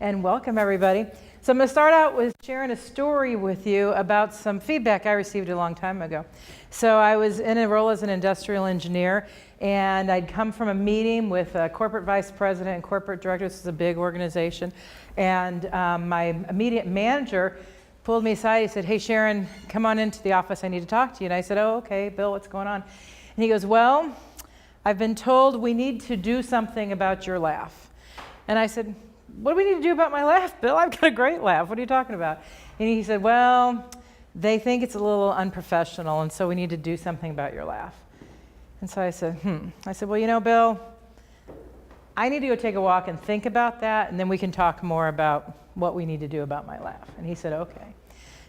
And welcome everybody. So I'm going to start out with sharing a story with you about some feedback I received a long time ago. So I was in a role as an industrial engineer, and I'd come from a meeting with a corporate vice president and corporate director. This is a big organization. And my immediate manager pulled me aside. He said, "Hey Sharon, come on into the office. I need to talk to you." And I said, "Oh, okay, Bill, what's going on?" And he goes, "Well, I've been told we need to do something about your laugh." And I said, "What do we need to do about my laugh, Bill? I've got a great laugh. What are you talking about?" And he said, "Well, they think it's a little unprofessional, and so we need to do something about your laugh." And so I said, I said, "Well, you know, Bill, I need to go take a walk and think about that, and then we can talk more about what we need to do about my laugh." And he said, "Okay."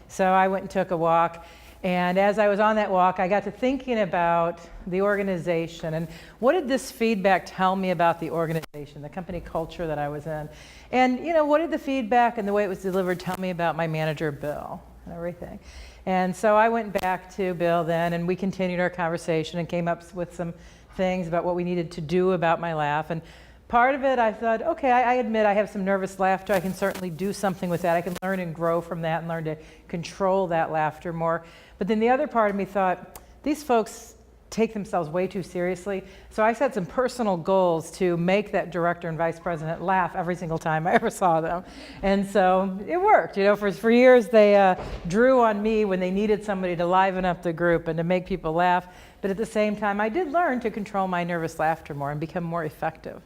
So I went and took a walk. And as I was on that walk, I got to thinking about the organization and what did this feedback tell me about the organization, the company culture that I was in. And you know, what did the feedback and the way it was delivered tell me about my manager, Bill, and everything. And so I went back to Bill then, and we continued our conversation and came up with some things about what we needed to do about my laugh. And part of it, I thought, okay, I admit I have some nervous laughter. I can certainly do something with that. I can learn and grow from that and learn to control that laughter more. But then the other part of me thought, these folks take themselves way too seriously. So I set some personal goals to make that director and vice president laugh every single time I ever saw them. And so it worked. You know, for years they drew on me when they needed somebody to liven up the group and to make people laugh. But at the same time, I did learn to control my nervous laughter more and become more effective.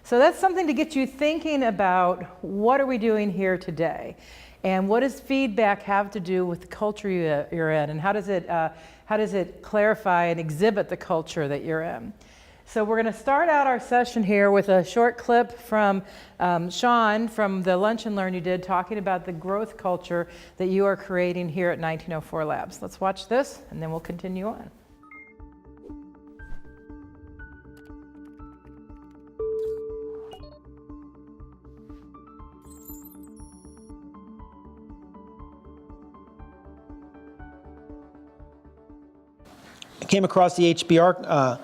So that's something to get you thinking about, what are we doing here today? And what does feedback have to do with the culture you're in? And how does it clarify and exhibit the culture that you're in? So we're going to start out our session here with a short clip from Sean from the Lunch and Learn you did, talking about the growth culture that you are creating here at 1904 Labs. Let's watch this, and then we'll continue on. Came across the HBR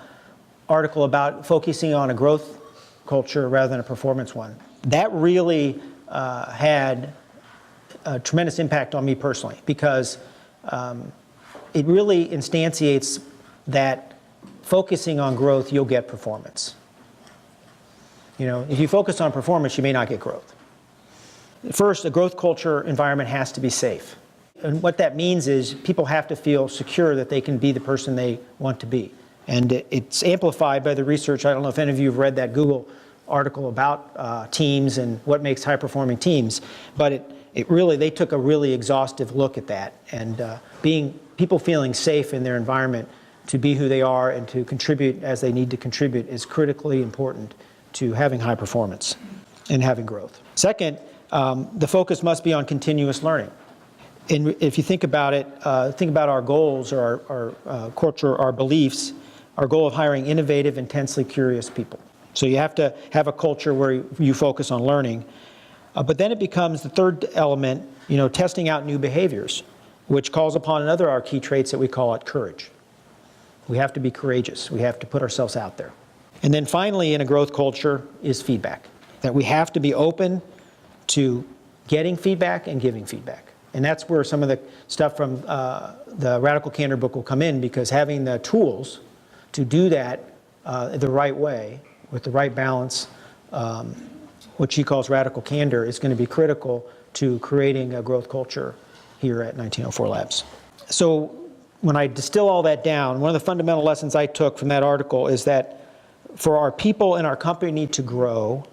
article about focusing on a growth culture rather than a performance one. That really had a tremendous impact on me personally, because it really instantiates that focusing on growth, you'll get performance. You know, if you focus on performance, you may not get growth. First, a growth culture environment has to be safe. And what that means is people have to feel secure that they can be the person they want to be. And it's amplified by the research. I don't know if any of you have read that Google article about teams and what makes high-performing teams, but they took a really exhaustive look at that. And people feeling safe in their environment to be who they are and to contribute as they need to contribute is critically important to having high performance and having growth. Second, the focus must be on continuous learning. And if you think about it, think about our goals or our culture, our beliefs, our goal of hiring innovative, intensely curious people. So you have to have a culture where you focus on learning. But then it becomes the third element, you know, testing out new behaviors, which calls upon another of our key traits that we call it courage. We have to be courageous. We have to put ourselves out there. And then finally, in a growth culture is feedback, that we have to be open to getting feedback and giving feedback. And that's where some of the stuff from the Radical Candor book will come in, because having the tools to do that the right way, with the right balance, what she calls radical candor, is going to be critical to creating a growth culture here at 1904 Labs. So when I distill all that down, one of the fundamental lessons I took from that article is that for our people and our company to grow,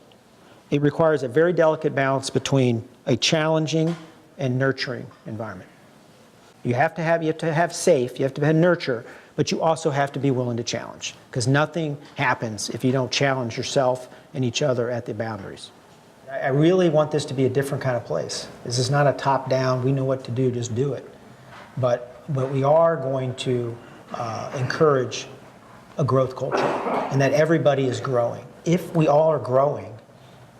it requires a very delicate balance between a challenging and nurturing environment. You have to have safe, you have to have nurture, but you also have to be willing to challenge, because nothing happens if you don't challenge yourself and each other at the boundaries. I really want this to be a different kind of place. This is not a top-down, we know what to do, just do it. But we are going to encourage a growth culture, and that everybody is growing. If we all are growing,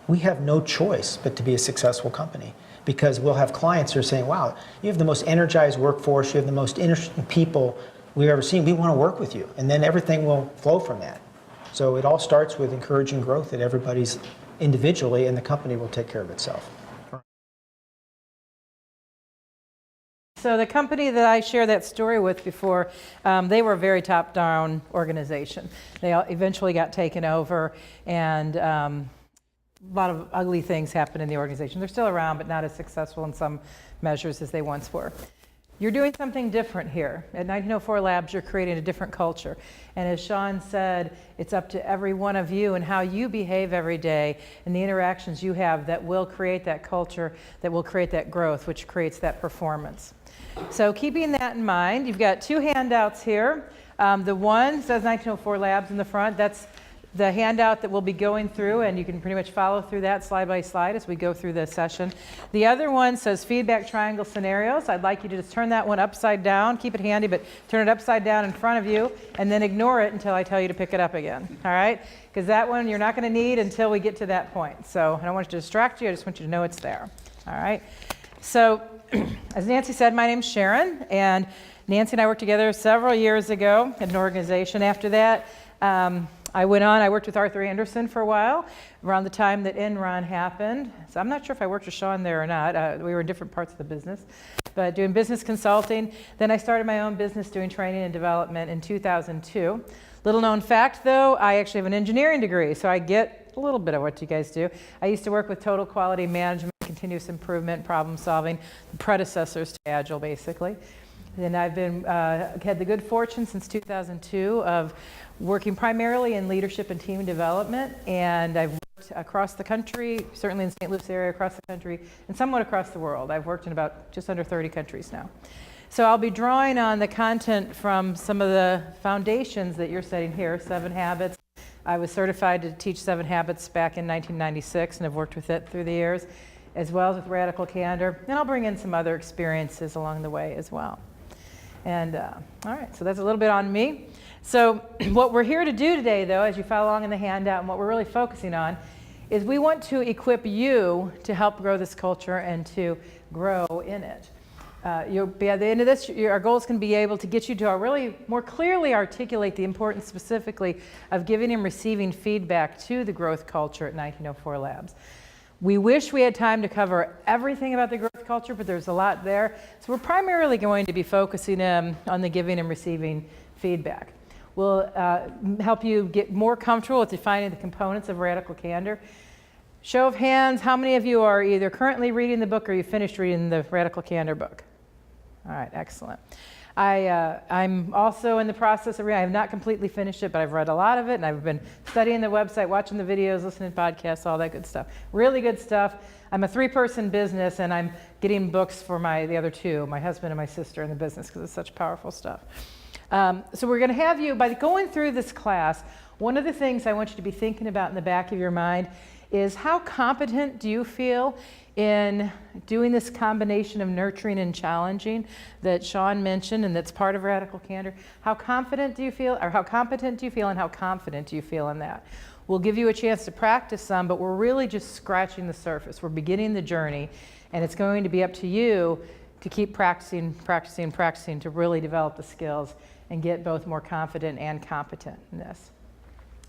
we have no choice but to be a successful company. Because we'll have clients who are saying, wow, you have the most energized workforce, you have the most interesting people we've ever seen, we want to work with you. And then everything will flow from that. So it all starts with encouraging growth at everybody's individually, and the company will take care of itself. So the company that I shared that story with before, they were a very top-down organization. They eventually got taken over, and a lot of ugly things happened in the organization. They're still around, but not as successful in some measures as they once were. You're doing something different here. At 1904 Labs, you're creating a different culture. And as Sean said, it's up to every one of you and how you behave every day and the interactions you have that will create that culture, that will create that growth, which creates that performance. So keeping that in mind, you've got two handouts here. The one says 1904 Labs in the front. That's the handout that we'll be going through, and you can pretty much follow through that slide by slide as we go through the session. The other one says feedback triangle scenarios. I'd like you to just turn that one upside down. Keep it handy, but turn it upside down in front of you, and then ignore it until I tell you to pick it up again, all right? Because that one you're not going to need until we get to that point. So I don't want you to distract you. I just want you to know it's there, all right? So as Nancy said, my name's Sharon, and Nancy and I worked together several years ago at an organization. After that, I worked with Arthur Anderson for a while, around the time that Enron happened. So I'm not sure if I worked with Sean there or not. We were in different parts of the business, but doing business consulting. Then I started my own business doing training and development in 2002. Little known fact though, I actually have an engineering degree, so I get a little bit of what you guys do. I used to work with total quality management, continuous improvement, problem solving, the predecessors to Agile basically. And I've had the good fortune since 2002 of working primarily in leadership and team development, and I've worked across the country, certainly in the St. Louis area, across the country, and somewhat across the world. I've worked in about just under 30 countries now. So I'll be drawing on the content from some of the foundations that you're setting here, 7 Habits. I was certified to teach 7 Habits back in 1996 and have worked with it through the years, as well as with Radical Candor, and I'll bring in some other experiences along the way as well. And all right, so that's a little bit on me. So what we're here to do today, though, as you follow along in the handout, and what we're really focusing on, is we want to equip you to help grow this culture and to grow in it. You'll be at the end of this, our goal is going to be able to get you to really more clearly articulate the importance specifically of giving and receiving feedback to the growth culture at 1904 Labs. We wish we had time to cover everything about the growth culture, but there's a lot there. So we're primarily going to be focusing on the giving and receiving feedback. We'll help you get more comfortable with defining the components of Radical Candor. Show of hands, how many of you are either currently reading the book or you finished reading the Radical Candor book? All right, excellent. I'm also in the process of reading. I have not completely finished it, but I've read a lot of it, and I've been studying the website, watching the videos, listening to podcasts, all that good stuff. Really good stuff. I'm a 3-person business, and I'm getting books for the other 2, my husband and my sister in the business, because it's such powerful stuff. So we're going to have you, by going through this class, one of the things I want you to be thinking about in the back of your mind is how competent do you feel in doing this combination of nurturing and challenging that Sean mentioned and that's part of Radical Candor. How confident do you feel, or how competent do you feel, and how confident do you feel in that? We'll give you a chance to practice some, but we're really just scratching the surface. We're beginning the journey, and it's going to be up to you to keep practicing to really develop the skills and get both more confident and competent in this.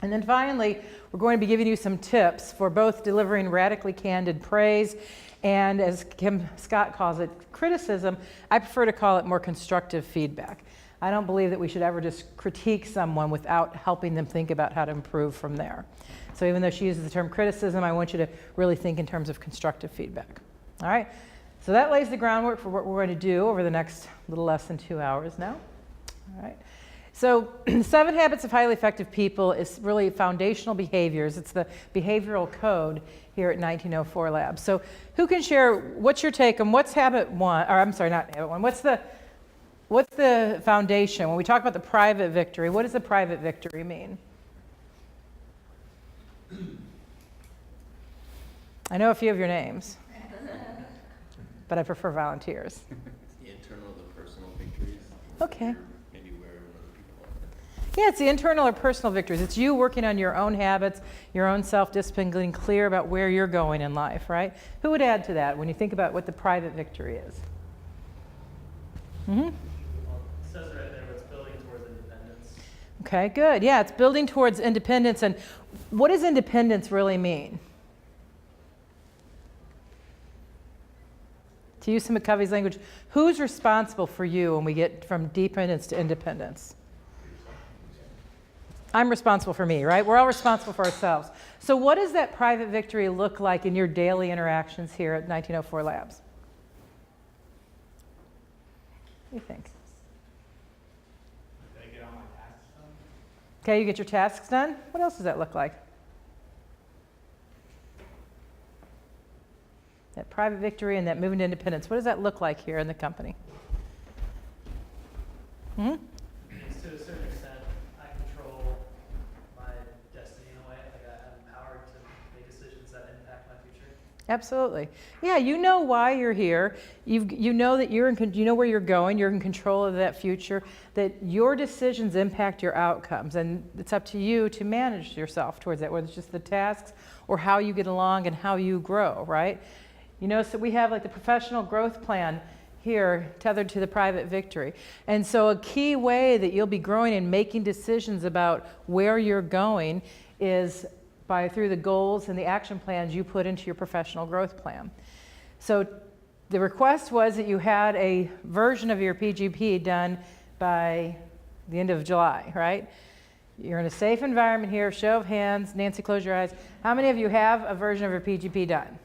And then finally, we're going to be giving you some tips for both delivering radically candid praise and, as Kim Scott calls it, criticism. I prefer to call it more constructive feedback. I don't believe that we should ever just critique someone without helping them think about how to improve from there. So even though she uses the term criticism, I want you to really think in terms of constructive feedback. All right? So that lays the groundwork for what we're going to do over the next little less than 2 hours now. All right. So 7 Habits of Highly Effective People is really foundational behaviors. It's the behavioral code here at 1904 Labs. So who can share, what's your take on what's habit 1, or I'm sorry, not habit 1, what's the foundation? When we talk about the private victory, what does the private victory mean? I know a few of your names, but I prefer volunteers. It's the internal, the personal victories. Okay. Maybe where other people are. Yeah, it's the internal or personal victories. It's you working on your own habits, your own self-discipline, getting clear about where you're going in life, right? Who would add to that when you think about what the private victory is? Mm-hmm. Well, it says right there, it's building towards independence. Okay, good. Yeah, it's building towards independence. And what does independence really mean? To use some of Covey's language, who's responsible for you when we get from dependence to independence? I'm responsible for me, right? We're all responsible for ourselves. So what does that private victory look like in your daily interactions here at 1904 Labs? What do you think? Did I get all my tasks done? Okay, you get your tasks done. What else does that look like? That private victory and that moving to independence. What does that look like here in the company? Hmm? It's to a certain extent, I control my destiny in a way. Like I'm empowered to make decisions that impact my future. Absolutely. Yeah, you know why you're here. You know that you know where you're going. You're in control of that future. That your decisions impact your outcomes, and it's up to you to manage yourself towards that. Whether it's just the tasks or how you get along and how you grow. Right? You notice that we have like the professional growth plan here tethered to the private victory. And so a key way that you'll be growing and making decisions about where you're going is through the goals and the action plans you put into your professional growth plan. So the request was that you had a version of your PGP done by the end of July, right? You're in a safe environment here. Show of hands. Nancy, close your eyes. How many of you have a version of your PGP done?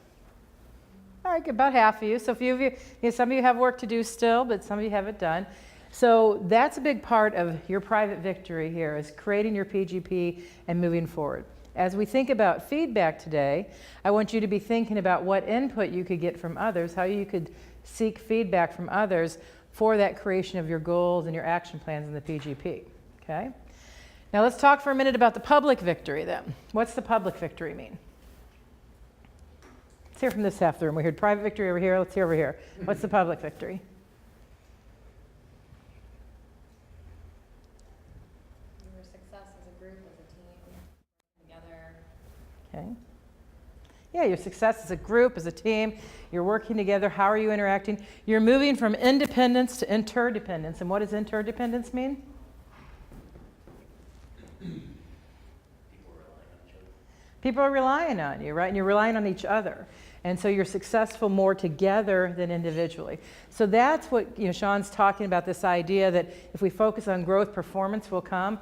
All right, about half of you. So a few of you, some of you have work to do still, but some of you have it done. So that's a big part of your private victory here, is creating your PGP and moving forward. As we think about feedback today, I want you to be thinking about what input you could get from others, how you could seek feedback from others for that creation of your goals and your action plans in the PGP, okay? Now let's talk for a minute about the public victory then. What's the public victory mean? Let's hear from this half of the room. We heard private victory over here. Let's hear over here. What's the public victory? Your success as a group, as a team, together. Okay. Yeah, your success as a group, as a team. You're working together. How are you interacting? You're moving from independence to interdependence. And what does interdependence mean? People are relying on you, right? And you're relying on each other. And so you're successful more together than individually. So that's what Sean's talking about, this idea that if we focus on growth, performance will come.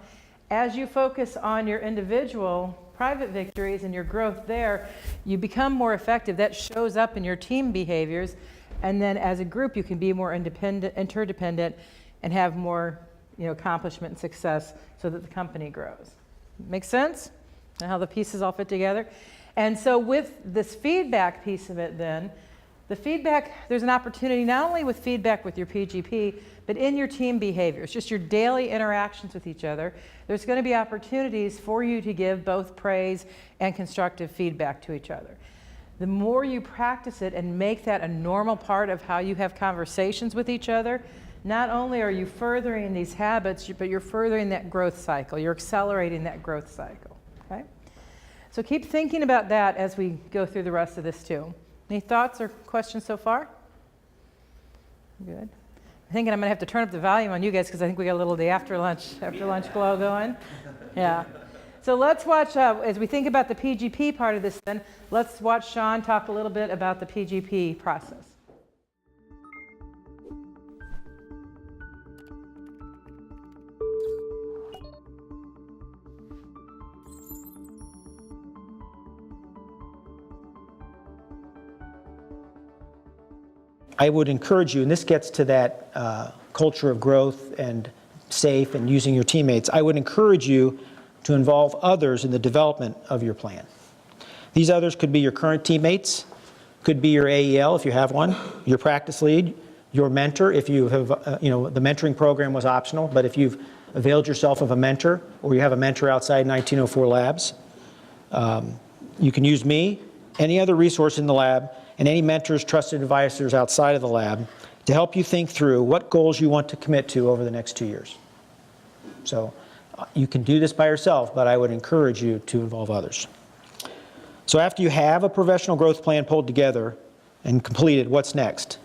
As you focus on your individual private victories and your growth there, you become more effective. That shows up in your team behaviors. And then as a group, you can be more independent, interdependent, and have more accomplishment and success so that the company grows. Make sense? And how the pieces all fit together? And so with this feedback piece of it then, the feedback, there's an opportunity not only with feedback with your PGP, but in your team behaviors, just your daily interactions with each other. There's going to be opportunities for you to give both praise and constructive feedback to each other. The more you practice it and make that a normal part of how you have conversations with each other, not only are you furthering these habits, but you're furthering that growth cycle. You're accelerating that growth cycle. Okay? So keep thinking about that as we go through the rest of this too. Any thoughts or questions so far? Good. I'm thinking I'm going to have to turn up the volume on you guys because I think we got a little of the after lunch glow going. Yeah. So let's watch, as we think about the PGP part of this then, let's watch Sean talk a little bit about the PGP process. I would encourage you, and this gets to that culture of growth and safe and using your teammates, I would encourage you to involve others in the development of your plan. These others could be your current teammates, could be your AEL if you have one, your practice lead, your mentor if you have, the mentoring program was optional, but if you've availed yourself of a mentor or you have a mentor outside 1904 Labs, you can use me, any other resource in the lab, and any mentors, trusted advisors outside of the lab to help you think through what goals you want to commit to over the next 2 years. So you can do this by yourself, but I would encourage you to involve others. So after you have a professional growth plan pulled together and completed, what's next?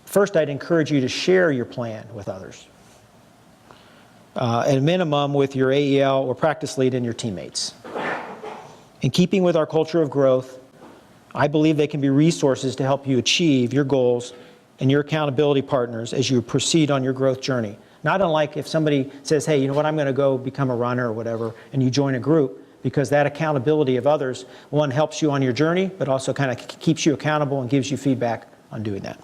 First, I'd encourage you to share your plan with others. At a minimum with your AEL or practice lead and your teammates. In keeping with our culture of growth, I believe they can be resources to help you achieve your goals and your accountability partners as you proceed on your growth journey. Not unlike if somebody says, hey, you know what, I'm going to go become a runner or whatever, and you join a group, because that accountability of others, one, helps you on your journey, but also kind of keeps you accountable and gives you feedback on doing that.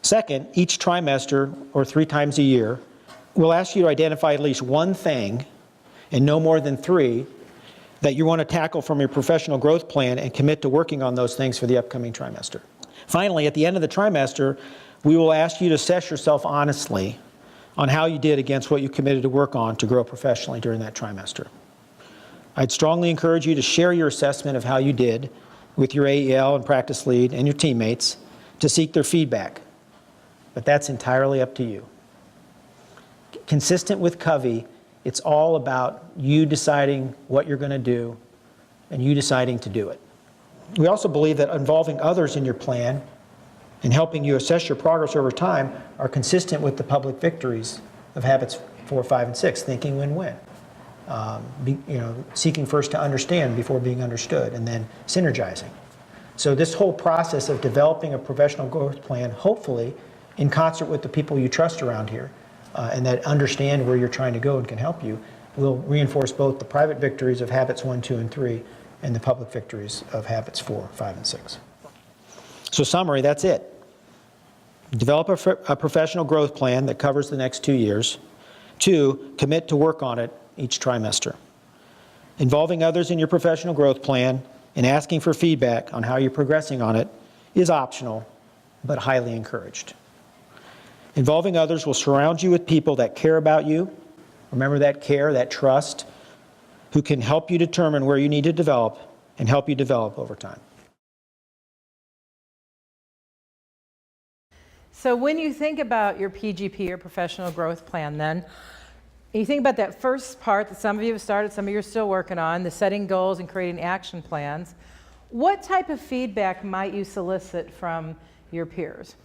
Second, each trimester or 3 times a year, we'll ask you to identify at least one thing, and no more than 3, that you want to tackle from your professional growth plan and commit to working on those things for the upcoming trimester. Finally, at the end of the trimester, we will ask you to assess yourself honestly on how you did against what you committed to work on to grow professionally during that trimester. I'd strongly encourage you to share your assessment of how you did with your AEL and practice lead and your teammates to seek their feedback. But that's entirely up to you. Consistent with Covey, it's all about you deciding what you're going to do and you deciding to do it. We also believe that involving others in your plan and helping you assess your progress over time are consistent with the public victories of habits 4, 5, and 6, thinking win-win. Seeking first to understand before being understood, and then synergizing. So this whole process of developing a professional growth plan, hopefully in concert with the people you trust around here, and that understand where you're trying to go and can help you, will reinforce both the private victories of habits 1, 2, and 3, and the public victories of habits 4, 5, and 6. So summary, that's it. Develop a professional growth plan that covers the next 2 years. 2, commit to work on it each trimester. Involving others in your professional growth plan and asking for feedback on how you're progressing on it is optional, but highly encouraged. Involving others will surround you with people that care about you. Remember that care, that trust, who can help you determine where you need to develop and help you develop over time. So when you think about your PGP, or professional growth plan, then, you think about that first part that some of you have started, some of you are still working on, the setting goals and creating action plans. What type of feedback might you solicit from your peers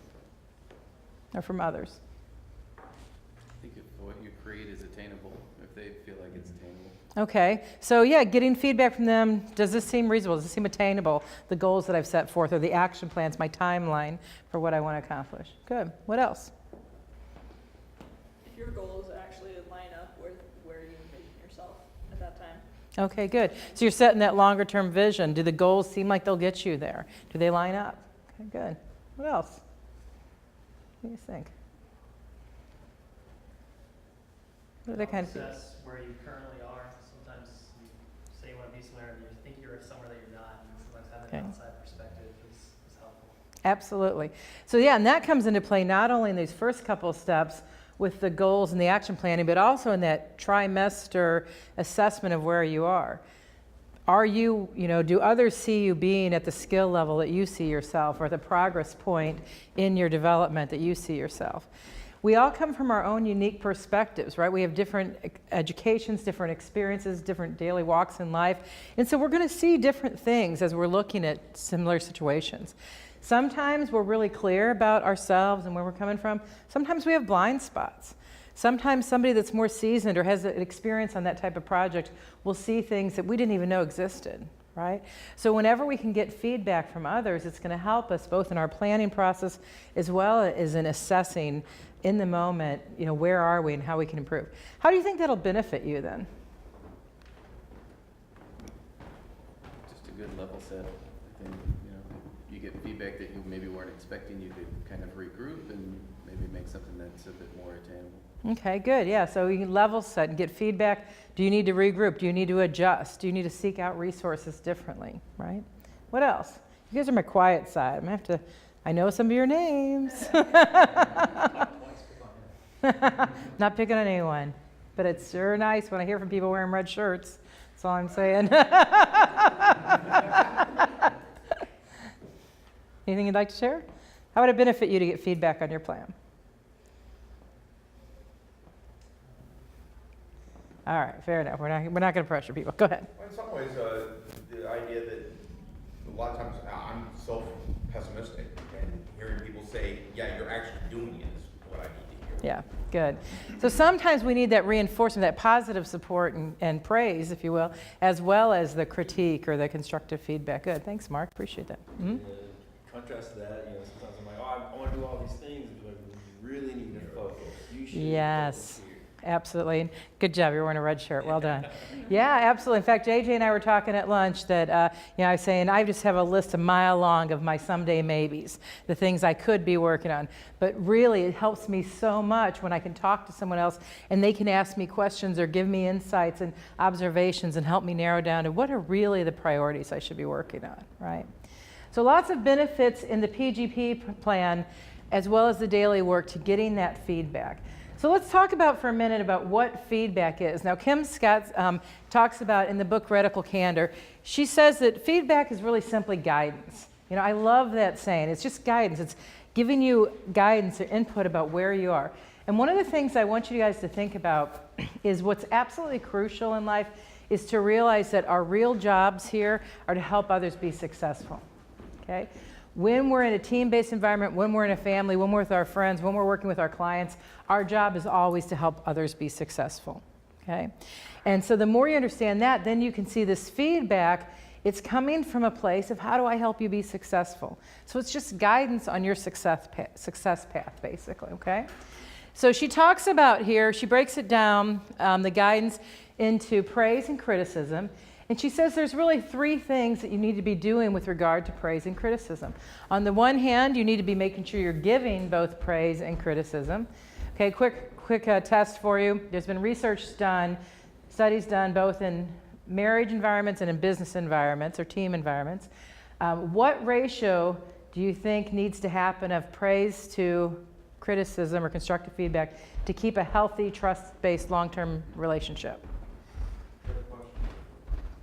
or from others? I think if what you create is attainable, if they feel like it's attainable. Okay, so yeah, getting feedback from them. Does this seem reasonable? Does this seem attainable? The goals that I've set forth, or the action plans, my timeline for what I want to accomplish. Good. What else? If your goals actually line up with where you envision yourself at that time. Okay, good. So you're setting that longer term vision. Do the goals seem like they'll get you there? Do they line up? Okay, good. What else? What do you think? What other kind of Assess where you currently are. Sometimes you say you want to be somewhere and you think you're somewhere that you're not. And sometimes having an outside perspective is helpful. Absolutely. So yeah, and that comes into play not only in these first couple of steps with the goals and the action planning, but also in that trimester assessment of where you are. Are you, do others see you being at the skill level that you see yourself, or the progress point in your development that you see yourself? We all come from our own unique perspectives, right? We have different educations, different experiences, different daily walks in life. And so we're going to see different things as we're looking at similar situations. Sometimes we're really clear about ourselves and where we're coming from. Sometimes we have blind spots. Sometimes somebody that's more seasoned or has an experience on that type of project will see things that we didn't even know existed, right? So whenever we can get feedback from others, it's going to help us both in our planning process as well as in assessing in the moment, where are we and how we can improve. How do you think that'll benefit you then? Just a good level set. I think, you get feedback that you maybe weren't expecting, you could kind of regroup and maybe make something that's a bit more attainable. Okay, good. Yeah, so you can level set and get feedback. Do you need to regroup? Do you need to adjust? Do you need to seek out resources differently, right? What else? You guys are my quiet side. I'm going to have to, I know some of your names. Not picking on anyone, but it's sure nice when I hear from people wearing red shirts. That's all I'm saying. Anything you'd like to share? How would it benefit you to get feedback on your plan? All right, fair enough. We're not going to pressure people. Go ahead. Well, in some ways, the idea that a lot of times I'm self-pessimistic, and hearing people say, yeah, you're actually doing it is what I need to hear. Yeah. Good. So sometimes we need that reinforcement, that positive support and praise, if you will, as well as the critique or the constructive feedback. Good. Thanks, Mark. Appreciate that. Mm-hmm. Contrast to that, sometimes I'm like, oh, I want to do all these things, but you really need to focus. You should Yes. focus here. Absolutely. Good job. You're wearing a red shirt. Well done. Yeah, absolutely. In fact, JJ and I were talking at lunch that, I was saying I just have a list a mile long of my someday maybes, the things I could be working on. But really, it helps me so much when I can talk to someone else and they can ask me questions or give me insights and observations and help me narrow down to what are really the priorities I should be working on, right? So lots of benefits in the PGP plan as well as the daily work to getting that feedback. So let's talk about for a minute about what feedback is. Now, Kim Scott talks about in the book Radical Candor, she says that feedback is really simply guidance. I love that saying. It's just guidance. It's giving you guidance or input about where you are. And one of the things I want you guys to think about is what's absolutely crucial in life is to realize that our real jobs here are to help others be successful. Okay? When we're in a team-based environment, when we're in a family, when we're with our friends, when we're working with our clients, our job is always to help others be successful, okay? And so the more you understand that, then you can see this feedback, it's coming from a place of how do I help you be successful? So it's just guidance on your success path, basically, okay? So she talks about here, she breaks it down, the guidance into praise and criticism. And she says there's really three things that you need to be doing with regard to praise and criticism. On the one hand, you need to be making sure you're giving both praise and criticism. Okay, quick test for you. There's been research done, studies done both in marriage environments and in business environments or team environments. What ratio do you think needs to happen of praise to criticism or constructive feedback to keep a healthy, trust-based, long-term relationship?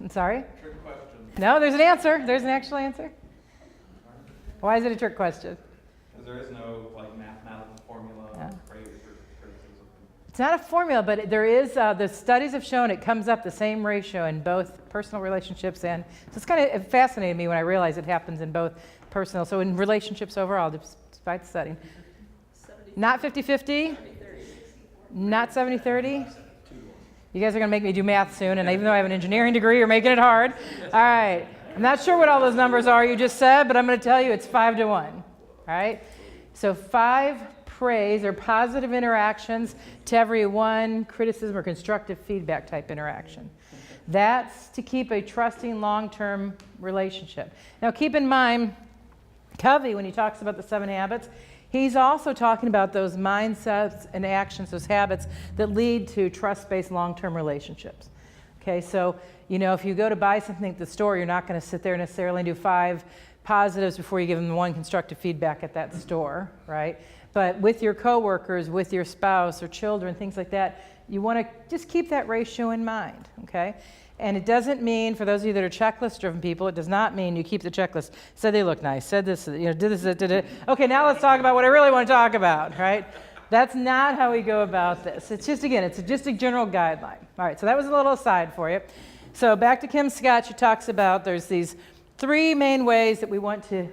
I'm sorry? Trick question. No, there's an answer. There's an actual answer. Why is it a trick question? Because there is no mathematical formula for praise or criticism. It's not a formula, but there is, the studies have shown it comes up the same ratio in both personal relationships and, so it's kind of fascinated me when I realized it happens in both personal, so in relationships overall, despite studying. 70, Not 50-50? 70-30. Not 70-30? You guys are going to make me do math soon, and even though I have an engineering degree, you're making it hard. All right. I'm not sure what all those numbers are you just said, but I'm going to tell you it's 5-1. All right? So 5 praise or positive interactions to every 1 criticism or constructive feedback type interaction. That's to keep a trusting long-term relationship. Now keep in mind, Covey, when he talks about the 7 habits, he's also talking about those mindsets and actions, those habits that lead to trust-based long-term relationships. Okay, so, if you go to buy something at the store, you're not going to sit there necessarily and do 5 positives before you give them 1 constructive feedback at that store, right? But with your coworkers, with your spouse or children, things like that, you want to just keep that ratio in mind, okay? And it doesn't mean, for those of you that are checklist-driven people, it does not mean you keep the checklist. Said they look nice, said this, did this, did it. Okay, now let's talk about what I really want to talk about, right? That's not how we go about this. It's just, again, it's just a general guideline. All right, so that was a little aside for you. So back to Kim Scott, she talks about there's these 3 main ways that we want to,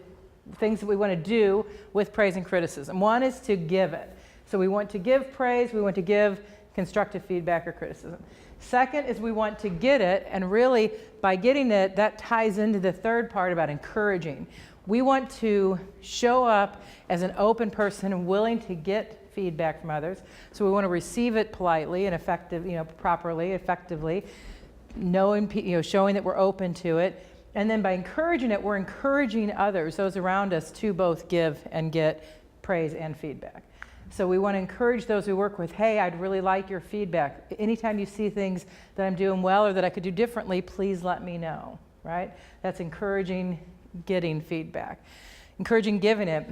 things that we want to do with praise and criticism. One is to give it. So we want to give praise, we want to give constructive feedback or criticism. Second is we want to get it, and really by getting it, that ties into the third part about encouraging. We want to show up as an open person willing to get feedback from others. So we want to receive it politely and properly, effectively, showing that we're open to it. And then by encouraging it, we're encouraging others, those around us, to both give and get praise and feedback. So we want to encourage those we work with, hey, I'd really like your feedback. Anytime you see things that I'm doing well or that I could do differently, please let me know, right? That's encouraging getting feedback. Encouraging giving it.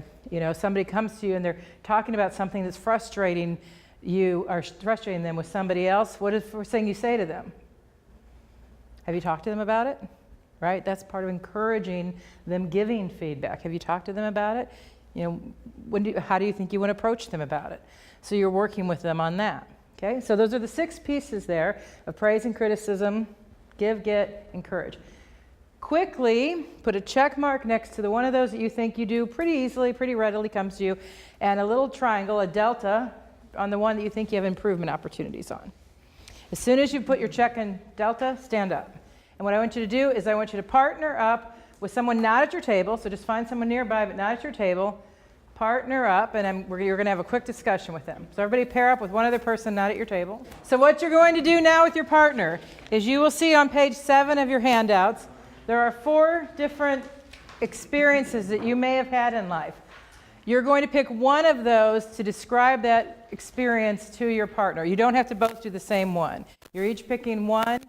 Somebody comes to you and they're talking about something that's frustrating you or frustrating them with somebody else. What is the first thing you say to them? Have you talked to them about it? Right? That's part of encouraging them giving feedback. Have you talked to them about it? How do you think you want to approach them about it? So you're working with them on that. Okay, so those are the 6 pieces there of praise and criticism, give, get, encourage. Quickly put a check mark next to the one of those that you think you do pretty easily, pretty readily comes to you, and a little triangle, a delta on the one that you think you have improvement opportunities on. As soon as you put your check in Delta, stand up. And what I want you to do is I want you to partner up with someone not at your table, so just find someone nearby but not at your table, partner up, and you're going to have a quick discussion with them. So everybody pair up with one other person not at your table. So what you're going to do now with your partner is you will see on page 7 of your handouts, there are 4 different experiences that you may have had in life. You're going to pick one of those to describe that experience to your partner. You don't have to both do the same one. You're each picking one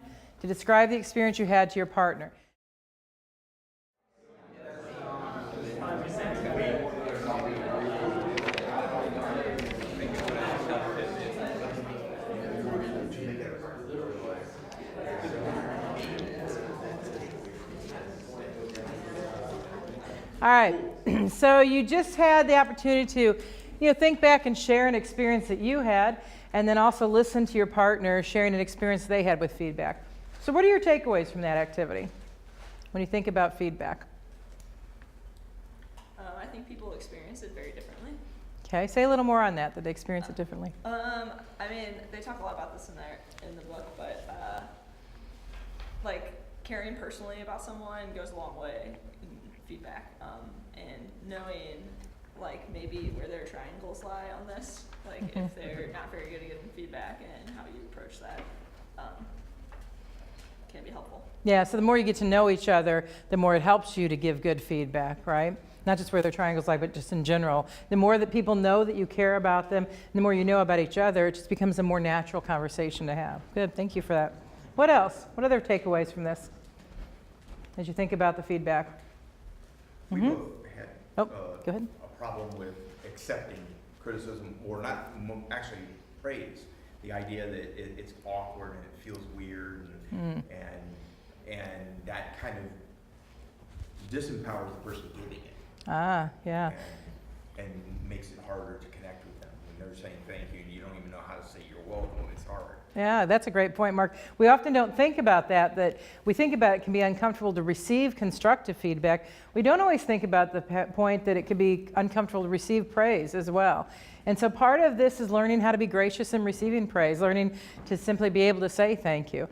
to describe the experience you had to your partner. All right, so you just had the opportunity to, think back and share an experience that you had, and then also listen to your partner sharing an experience they had with feedback. So what are your takeaways from that activity when you think about feedback? I think people experience it very differently. Okay, say a little more on that they experience it differently. I mean, they talk a lot about this in the book, but like caring personally about someone goes a long way in feedback, and knowing like maybe where their triangles lie on this, like if they're not very good at giving feedback and how you approach that can be helpful. Yeah, so the more you get to know each other, the more it helps you to give good feedback, right? Not just where their triangles lie, but just in general. The more that people know that you care about them, the more you know about each other, it just becomes a more natural conversation to have. Good, thank you for that. What else? What other takeaways from this as you think about the feedback? We both had Oh, go ahead. a problem with accepting criticism, or not, actually praise. The idea that it's awkward and it feels weird, and that kind of disempowers the person giving it. Ah, yeah. And makes it harder to connect with them. When they're saying thank you and you don't even know how to say you're welcome, it's hard. Yeah, that's a great point, Mark. We often don't think about that we think about it can be uncomfortable to receive constructive feedback. We don't always think about the point that it could be uncomfortable to receive praise as well. And so part of this is learning how to be gracious in receiving praise, learning to simply be able to say thank you.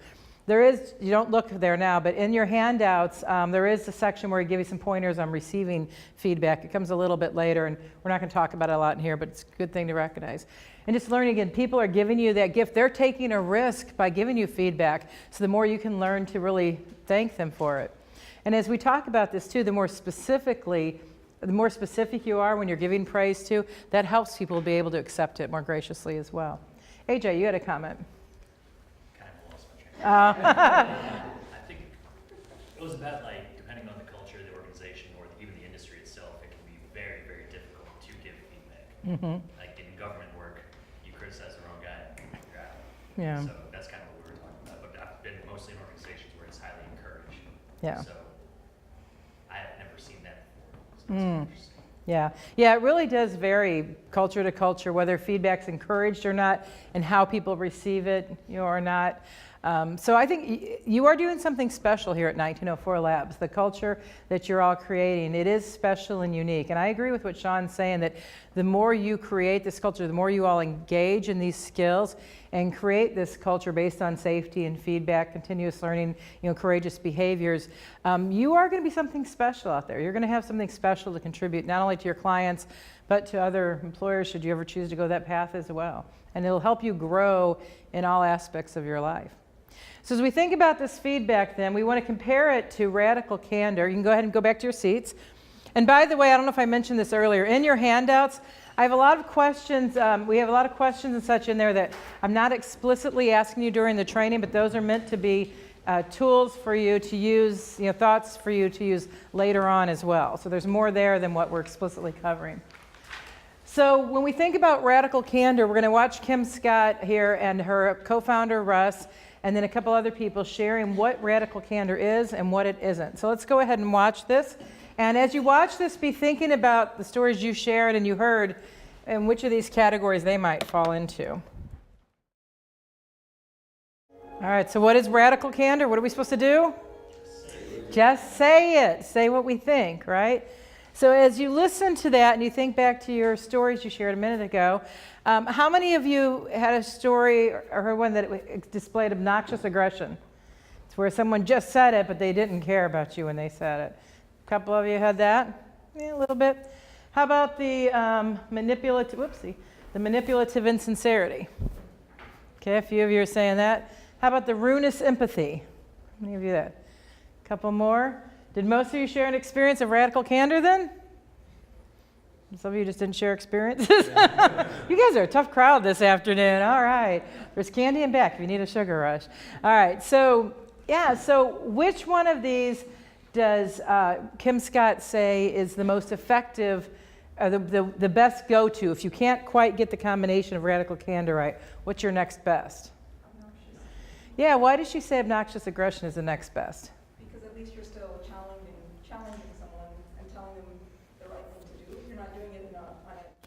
There is, you don't look there now, but in your handouts, there is a section where we give you some pointers on receiving feedback. It comes a little bit later, and we're not going to talk about it a lot in here, but it's a good thing to recognize. And just learning again, people are giving you that gift. They're taking a risk by giving you feedback, so the more you can learn to really thank them for it. And as we talk about this too, the more specific you are when you're giving praise to, that helps people be able to accept it more graciously as well. AJ, you had a comment. Kind of lost my train of thought. I think it was about like, depending on the culture of the organization or even the industry itself, it can be very, very difficult to give feedback. Like in government work, you criticize the wrong guy, you're out. Yeah. So that's kind of what we were talking about. But I've been mostly in organizations where it's highly encouraged. Yeah. So I have never seen that before. So it's interesting. Yeah, it really does vary culture to culture, whether feedback's encouraged or not, and how people receive it, or not. So I think you are doing something special here at 1904 Labs. The culture that you're all creating, it is special and unique. And I agree with what Sean's saying, that the more you create this culture, the more you all engage in these skills and create this culture based on safety and feedback, continuous learning, courageous behaviors, you are going to be something special out there. You're going to have something special to contribute not only to your clients, but to other employers should you ever choose to go that path as well. And it'll help you grow in all aspects of your life. So as we think about this feedback then, we want to compare it to radical candor. You can go ahead and go back to your seats. And by the way, I don't know if I mentioned this earlier, in your handouts, I have a lot of questions. We have a lot of questions and such in there that I'm not explicitly asking you during the training, but those are meant to be tools for you to use, thoughts for you to use later on as well. So there's more there than what we're explicitly covering. So when we think about radical candor, we're going to watch Kim Scott here and her co-founder Russ, and then a couple other people sharing what radical candor is and what it isn't. So let's go ahead and watch this. And as you watch this, be thinking about the stories you shared and you heard and which of these categories they might fall into. All right, so what is radical candor? What are we supposed to do? Just say it. Say what we think, right? So as you listen to that and you think back to your stories you shared a minute ago, how many of you had a story or heard one that displayed obnoxious aggression? It's where someone just said it, but they didn't care about you when they said it. A couple of you had that? Yeah, a little bit. How about the the manipulative insincerity? Okay, a few of you are saying that. How about the ruinous empathy? How many of you that? A couple more. Did most of you share an experience of radical candor then? Some of you just didn't share experiences. You guys are a tough crowd this afternoon. All right. There's candy in back if you need a sugar rush. All right. So, yeah. So which one of these does Kim Scott say is the most effective, the best go-to? If you can't quite get the combination of radical candor right, what's your next best? Obnoxious. Yeah. Why does she say obnoxious aggression is the next best? Because at least you're still challenging someone and telling them the right thing to do. You're not doing it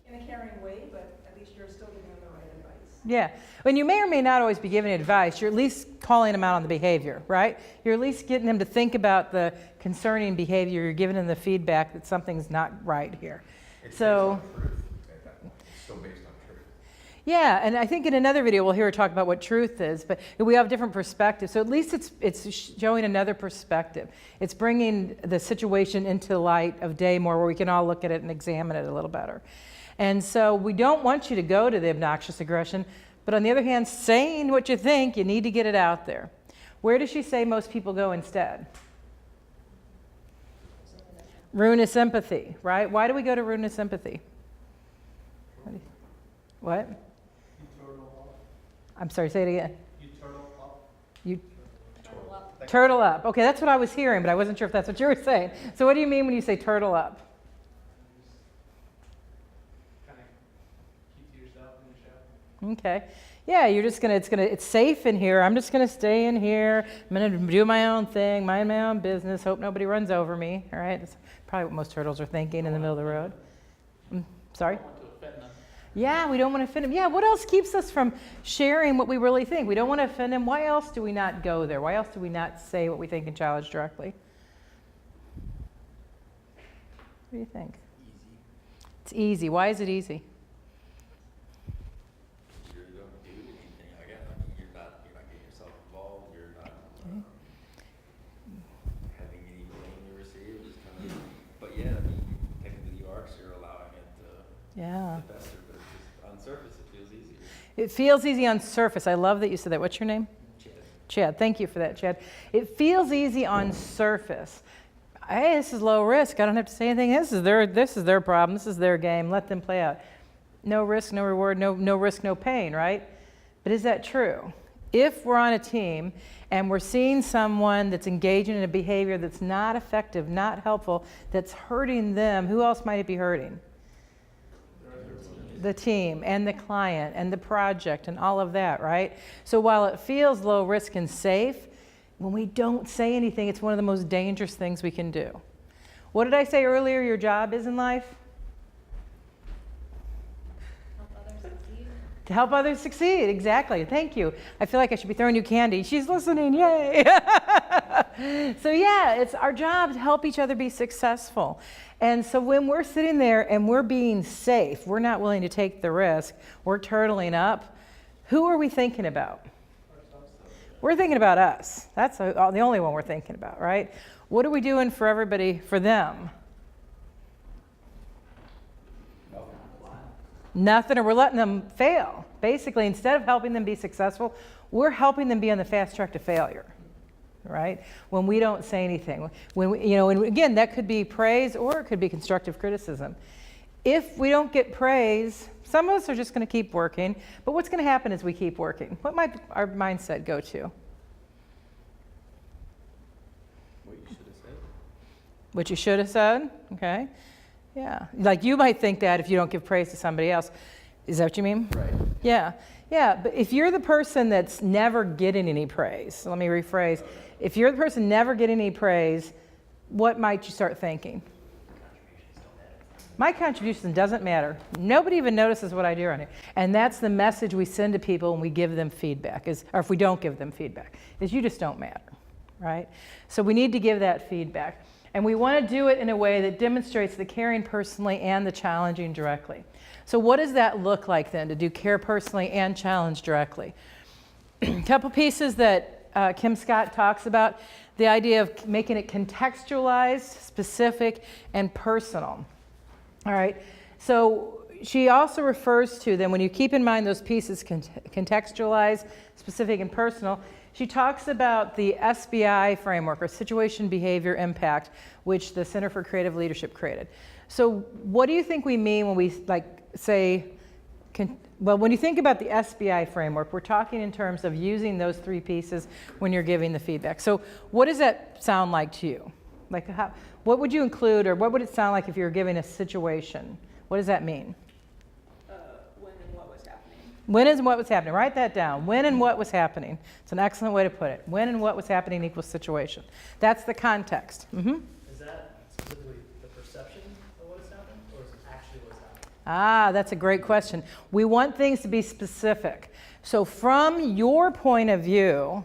in a caring way, but at least you're still giving them the right advice. Yeah. And you may or may not always be giving advice. You're at least calling them out on the behavior, right? You're at least getting them to think about the concerning behavior. You're giving them the feedback that something's not right here. It's So, based on truth at that point. It's still based on truth. yeah, and I think in another video we'll hear her talk about what truth is, but we have different perspectives. So at least it's showing another perspective. It's bringing the situation into light of day more where we can all look at it and examine it a little better. And so we don't want you to go to the obnoxious aggression, but on the other hand, saying what you think, you need to get it out there. Where does she say most people go instead? Ruinous empathy, right? Why do we go to ruinous empathy? What? I'm sorry, say it again. You turtle up. Okay, that's what I was hearing, but I wasn't sure if that's what you were saying. So what do you mean when you say turtle up? Kind of keep to yourself in the show. Okay. Yeah, you're just it's safe in here. I'm just gonna stay in here. I'm gonna do my own thing, mind my own business, hope nobody runs over me. All right, that's probably what most turtles are thinking in the middle of the road. Sorry? Yeah, we don't want to offend them. Yeah, what else keeps us from sharing what we really think? We don't want to offend them. Why else do we not go there? Why else do we not say what we think and challenge directly? What do you think? Easy. It's easy. Why is it easy? You really don't do anything like that. I mean, you're not getting yourself involved. You're not having any blame you receive. Just kind of, but yeah, I mean, technically you are, 'cause you're allowing it to Yeah. fester, but it's just on surface it feels easier. It feels easy on surface. I love that you said that. What's your name? Chad. Chad. Thank you for that, Chad. It feels easy on surface. Hey, this is low risk. I don't have to say anything. This is their problem. This is their game. Let them play out. No risk, no reward, no risk, no pain, right? But is that true? If we're on a team and we're seeing someone that's engaging in a behavior that's not effective, not helpful, that's hurting them, who else might it be hurting? The team and the client and the project and all of that, right? So while it feels low risk and safe, when we don't say anything, it's one of the most dangerous things we can do. What did I say earlier your job is in life? Help others succeed. To help others succeed, exactly. Thank you. I feel like I should be throwing you candy. She's listening, yay. So yeah, it's our job to help each other be successful. And so when we're sitting there and we're being safe, we're not willing to take the risk, we're turtling up, who are we thinking about? We're thinking about us. That's the only one we're thinking about, right? What are we doing for everybody, for them? Nothing, or we're letting them fail. Basically, instead of helping them be successful, we're helping them be on the fast track to failure, right? When we don't say anything. When we, and again, that could be praise or it could be constructive criticism. If we don't get praise, some of us are just going to keep working, but what's going to happen as we keep working? What might our mindset go to? What you should have said. What you should have said, okay? Yeah, like you might think that if you don't give praise to somebody else. Is that what you mean? Right. Yeah, but if you're the person that's never getting any praise, so let me rephrase. If you're the person never getting any praise, what might you start thinking? My contribution doesn't matter. Nobody even notices what I do on it. And that's the message we send to people when we give them feedback, or if we don't give them feedback, is you just don't matter, right? So we need to give that feedback. And we want to do it in a way that demonstrates the caring personally and the challenging directly. So what does that look like then, to do care personally and challenge directly? A couple pieces that Kim Scott talks about, the idea of making it contextualized, specific, and personal. All right, so she also refers to then, when you keep in mind those pieces, contextualized, specific, and personal, she talks about the SBI framework, or Situation Behavior Impact, which the Center for Creative Leadership created. So what do you think we mean when we say, well, when you think about the SBI framework, we're talking in terms of using those three pieces when you're giving the feedback. So what does that sound like to you? Like what would you include, or what would it sound like if you were giving a situation? What does that mean? When and what was happening. When and what was happening. Write that down. When and what was happening. It's an excellent way to put it. When and what was happening equals situation. That's the context. Mm-hmm. Is that specifically the perception of what has happened, or is it actually what's happening? Ah, that's a great question. We want things to be specific. So from your point of view,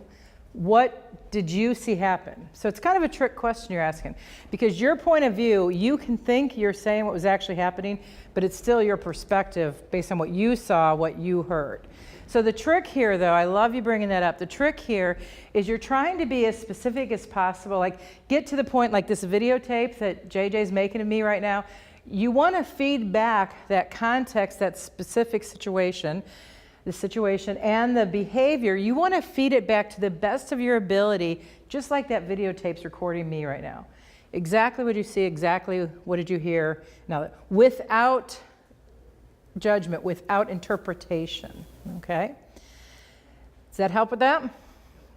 what did you see happen? So it's kind of a trick question you're asking, because your point of view, you can think you're saying what was actually happening, but it's still your perspective based on what you saw, what you heard. So the trick here, though, I love you bringing that up. The trick here is you're trying to be as specific as possible, like get to the point, like this videotape that JJ's making of me right now. You want to feed back that context, that specific situation, the situation and the behavior. You want to feed it back to the best of your ability, just like that videotape's recording me right now. Exactly what you see, exactly what did you hear. Now, without judgment, without interpretation, okay? Does that help with that?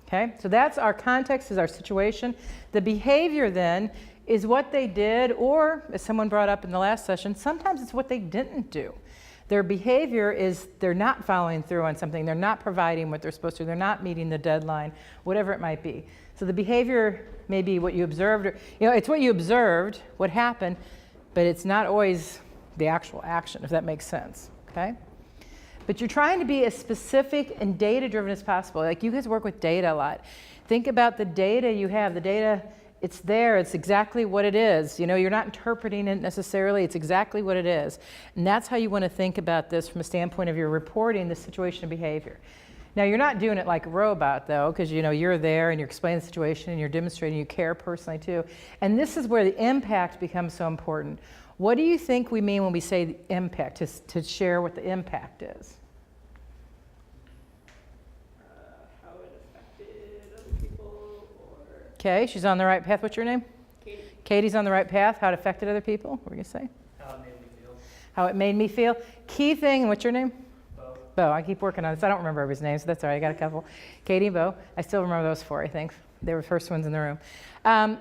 Okay, so that's our context, is our situation. The behavior then is what they did, or as someone brought up in the last session, sometimes it's what they didn't do. Their behavior is they're not following through on something, they're not providing what they're supposed to, they're not meeting the deadline, whatever it might be. So the behavior may be what you observed, or, it's what you observed, what happened, but it's not always the actual action, if that makes sense, okay? But you're trying to be as specific and data-driven as possible. Like, you guys work with data a lot. Think about the data you have. The data, it's there. It's exactly what it is. You're not interpreting it necessarily. It's exactly what it is. And that's how you want to think about this from a standpoint of your reporting the situation of behavior. Now, you're not doing it like a robot, though, because, you're there and you're explaining the situation and you're demonstrating you care personally, too. And this is where the impact becomes so important. What do you think we mean when we say the impact, to share what the impact is? How it affected other people, or... Okay, she's on the right path. What's your name? Katie. Katie's on the right path. How it affected other people? What were you going to say? How it made me feel. How it made me feel. Key thing, what's your name? Bo. Bo. I keep working on this. I don't remember everybody's names, so that's all right. I got a couple. Katie and Bo. I still remember those four, I think. They were the first ones in the room.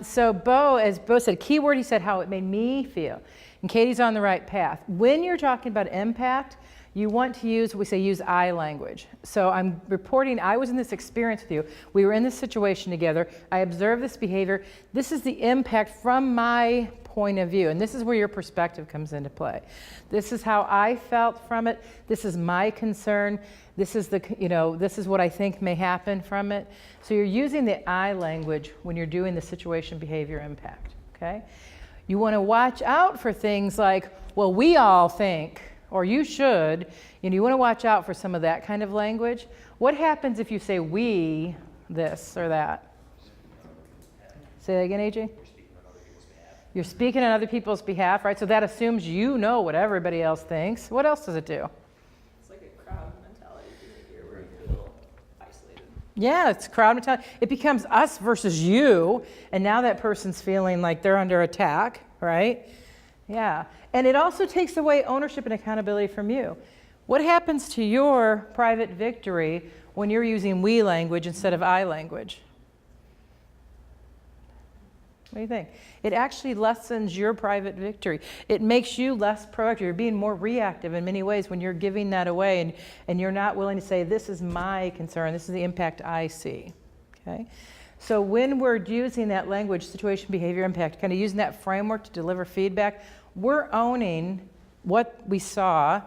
So Bo, as Bo said, keyword, he said how it made me feel. And Katie's on the right path. When you're talking about impact, you want to use, we say, use I language. So I'm reporting, I was in this experience with you. We were in this situation together. I observed this behavior. This is the impact from my point of view. And this is where your perspective comes into play. This is how I felt from it. This is my concern. This is this is what I think may happen from it. So you're using the I language when you're doing the situation behavior impact, okay? You want to watch out for things like, well, we all think, or you should. You want to watch out for some of that kind of language. What happens if you say we, this or that? Say that again, AJ? You're speaking on other people's behalf, right? So that assumes you know what everybody else thinks. What else does it do? It's like a crowd mentality behavior where you feel isolated. Yeah, it's crowd mentality. It becomes us versus you, and now that person's feeling like they're under attack, right? Yeah, and it also takes away ownership and accountability from you. What happens to your private victory when you're using we language instead of I language? What do you think? It actually lessens your private victory. It makes you less proactive. You're being more reactive in many ways when you're giving that away and you're not willing to say, this is my concern, this is the impact I see, okay? So when we're using that language, situation, behavior, impact, kind of using that framework to deliver feedback, we're owning what we saw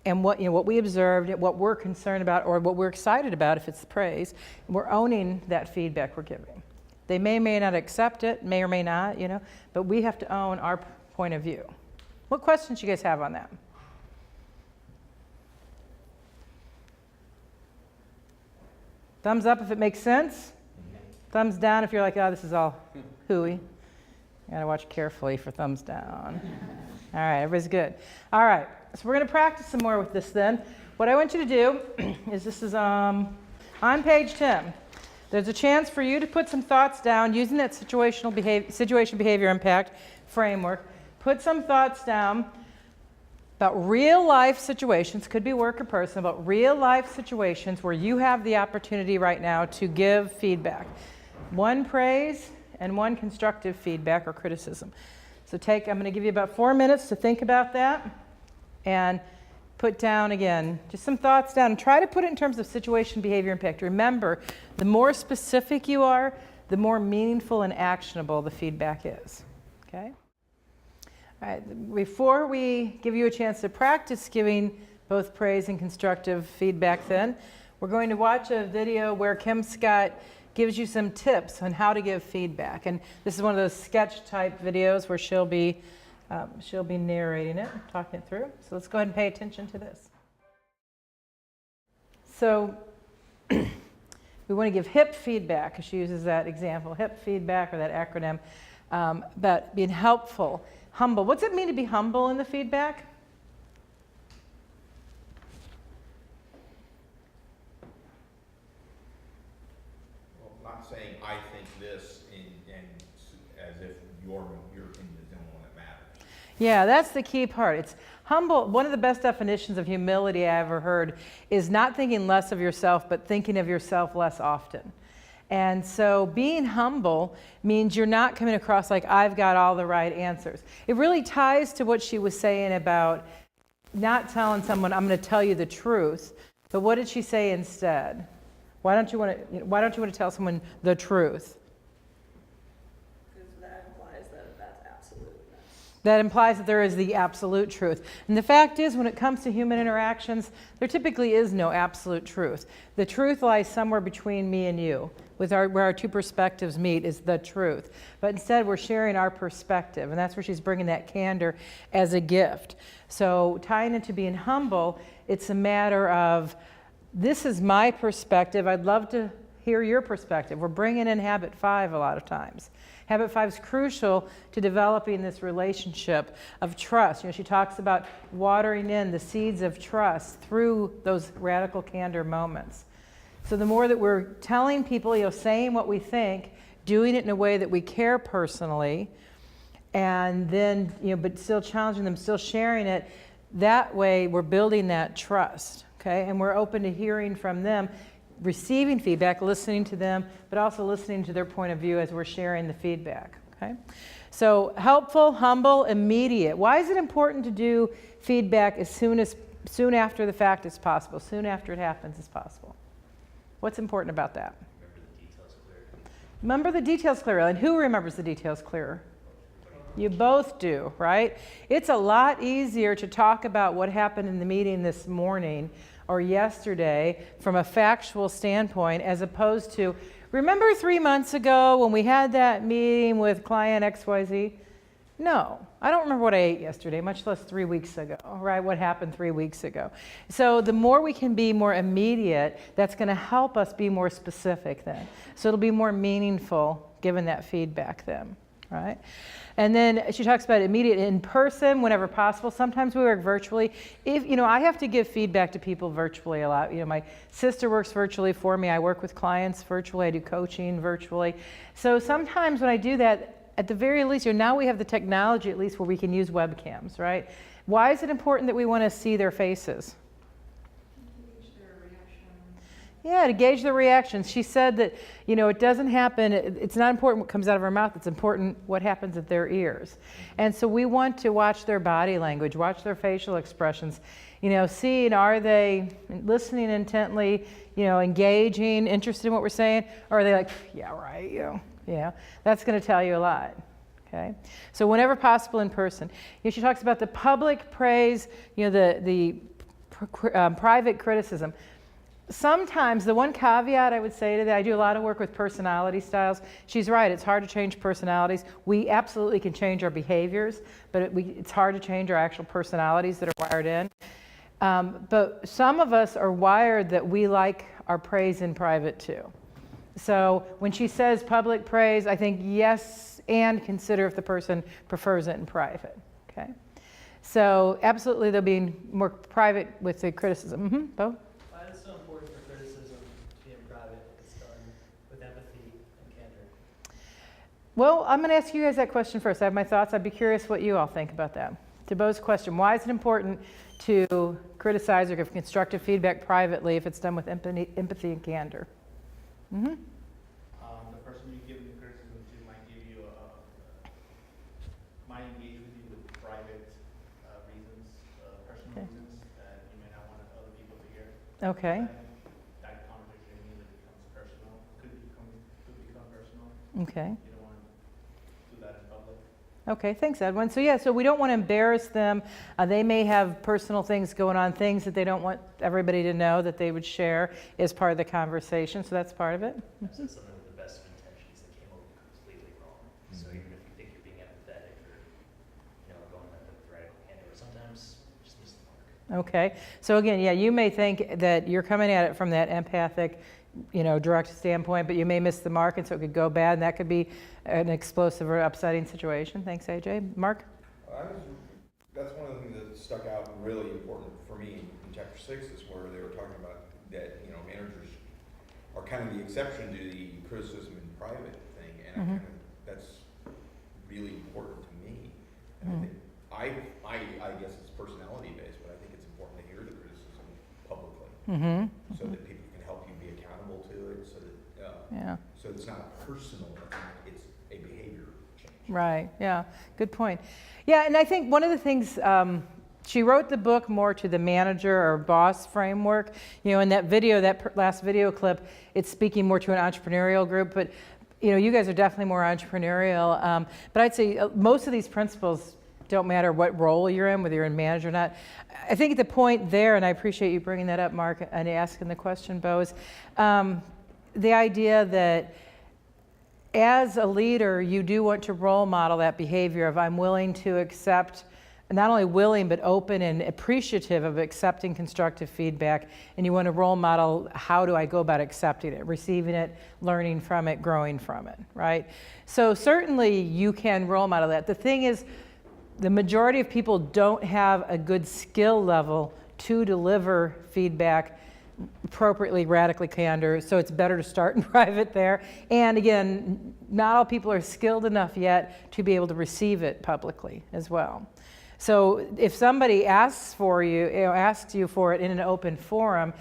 and what we observed, what we're concerned about, or what we're excited about if it's praise. We're owning that feedback we're giving. They may not accept it, may or may not, but we have to own our point of view. What questions you guys have on that? Thumbs up if it makes sense. Thumbs down if you're like, oh, this is all hooey. You gotta watch carefully for thumbs down. All right, everybody's good. All right, so we're gonna practice some more with this then. What I want you to do is this is on page 10. There's a chance for you to put some thoughts down using that situation behavior impact framework. Put some thoughts down about real life situations, could be work or personal, but real life situations where you have the opportunity right now to give feedback. One praise and one constructive feedback or criticism. So I'm going to give you about 4 minutes to think about that and put down again, just some thoughts down and try to put it in terms of situation, behavior, impact. Remember, the more specific you are, the more meaningful and actionable the feedback is, okay? All right, before we give you a chance to practice giving both praise and constructive feedback then, we're going to watch a video where Kim Scott gives you some tips on how to give feedback. And this is one of those sketch type videos where she'll be narrating it, talking it through. So let's go ahead and pay attention to this. So we want to give HIP feedback, because she uses that example, HIP feedback, or that acronym, about being helpful. Humble. What's it mean to be humble in the feedback? Well, not saying I think this and as if your opinion is the only one that matters. Yeah, that's the key part. It's humble. One of the best definitions of humility I ever heard is not thinking less of yourself, but thinking of yourself less often. And so being humble means you're not coming across like I've got all the right answers. It really ties to what she was saying about not telling someone, I'm going to tell you the truth. But what did she say instead? Why don't you want to tell someone the truth? Because that implies that that's absolute. That implies that there is the absolute truth. And the fact is, when it comes to human interactions, there typically is no absolute truth. The truth lies somewhere between me and you. Where our two perspectives meet is the truth. But instead, we're sharing our perspective, and that's where she's bringing that candor as a gift. So tying into being humble, it's a matter of, this is my perspective. I'd love to hear your perspective. We're bringing in habit 5 a lot of times. Habit 5 is crucial to developing this relationship of trust. She talks about watering in the seeds of trust through those radical candor moments. So the more that we're telling people, saying what we think, doing it in a way that we care personally, and then, but still challenging them, still sharing it, that way we're building that trust, okay? And we're open to hearing from them, receiving feedback, listening to them, but also listening to their point of view as we're sharing the feedback, okay? So helpful, humble, immediate. Why is it important to do feedback as soon after the fact as possible, soon after it happens as possible? What's important about that? Remember the details clearly. And who remembers the details clearer? You both do, right? It's a lot easier to talk about what happened in the meeting this morning or yesterday from a factual standpoint, as opposed to, remember 3 months ago when we had that meeting with client XYZ? No, I don't remember what I ate yesterday, much less 3 weeks ago, right? What happened 3 weeks ago. So the more we can be more immediate, that's going to help us be more specific then. So it'll be more meaningful given that feedback then, right? And then she talks about immediate in person whenever possible. Sometimes we work virtually. I have to give feedback to people virtually a lot. My sister works virtually for me. I work with clients virtually. I do coaching virtually. So sometimes when I do that, at the very least, now we have the technology at least where we can use webcams, right? Why is it important that we want to see their faces? Gauge their reaction. Yeah, to gauge the reactions. She said that, it doesn't happen, it's not important what comes out of our mouth, it's important what happens at their ears. And so we want to watch their body language, watch their facial expressions, seeing, are they listening intently, engaging, interested in what we're saying, or are they like, yeah, right, Yeah, that's going to tell you a lot, okay? So whenever possible in person. She talks about the public praise, the private criticism. Sometimes, the one caveat I would say to that, I do a lot of work with personality styles. She's right, it's hard to change personalities. We absolutely can change our behaviors, but it's hard to change our actual personalities that are wired in. But some of us are wired that we like our praise in private too. So when she says public praise, I think yes, and consider if the person prefers it in private, okay? So absolutely they'll be more private with the criticism. Mm-hmm, Bo? Why is it so important for criticism to be in private if it's done with empathy and candor? Well, I'm going to ask you guys that question first. I have my thoughts. I'd be curious what you all think about that. To Bo's question, why is it important to criticize or give constructive feedback privately if it's done with empathy and candor? Mm-hmm. The person you give the criticism to might give you might engage with you with private reasons, personal Okay. reasons that you may not want other people to hear. Okay. That conversation immediately becomes personal, could become personal. Okay. You don't want to do that in public. Okay, thanks, Edwin. So yeah, so we don't want to embarrass them. They may have personal things going on, things that they don't want everybody to know that they would share as part of the conversation. So that's part of it. I've said something with the best of intentions that came over completely wrong. So even if you think you're being empathetic or, going at the radical candor, sometimes you just miss the mark. Okay, so again, yeah, you may think that you're coming at it from that empathic, direct standpoint, but you may miss the mark, and so it could go bad, and that could be an explosive or upsetting situation. Thanks, AJ. Mark? That's one of the things that stuck out really important for me in chapter 6 is where they were talking about that, managers are kind of the exception to the criticism in private thing, and that's really important to me. And I think guess it's personality based, but I think it's important to hear the criticism publicly, so that people can help you be accountable to it, so that so it's not personal, it's a behavior change. Right, yeah, good point. Yeah, and I think one of the things, she wrote the book more to the manager or boss framework. In that video, that last video clip, it's speaking more to an entrepreneurial group, but you guys are definitely more entrepreneurial. But I'd say most of these principles don't matter what role you're in, whether you're in manager or not. I think the point there, and I appreciate you bringing that up, Mark, and asking the question, Bo, is the idea that as a leader, you do want to role model that behavior of I'm willing to accept, not only willing, but open and appreciative of accepting constructive feedback. And you want to role model how do I go about accepting it, receiving it, learning from it, growing from it, right? So certainly you can role model that. The thing is, the majority of people don't have a good skill level to deliver feedback appropriately, radically candor, so it's better to start in private there. And again, not all people are skilled enough yet to be able to receive it publicly as well. So if somebody asks for you, asks you for it in an open forum,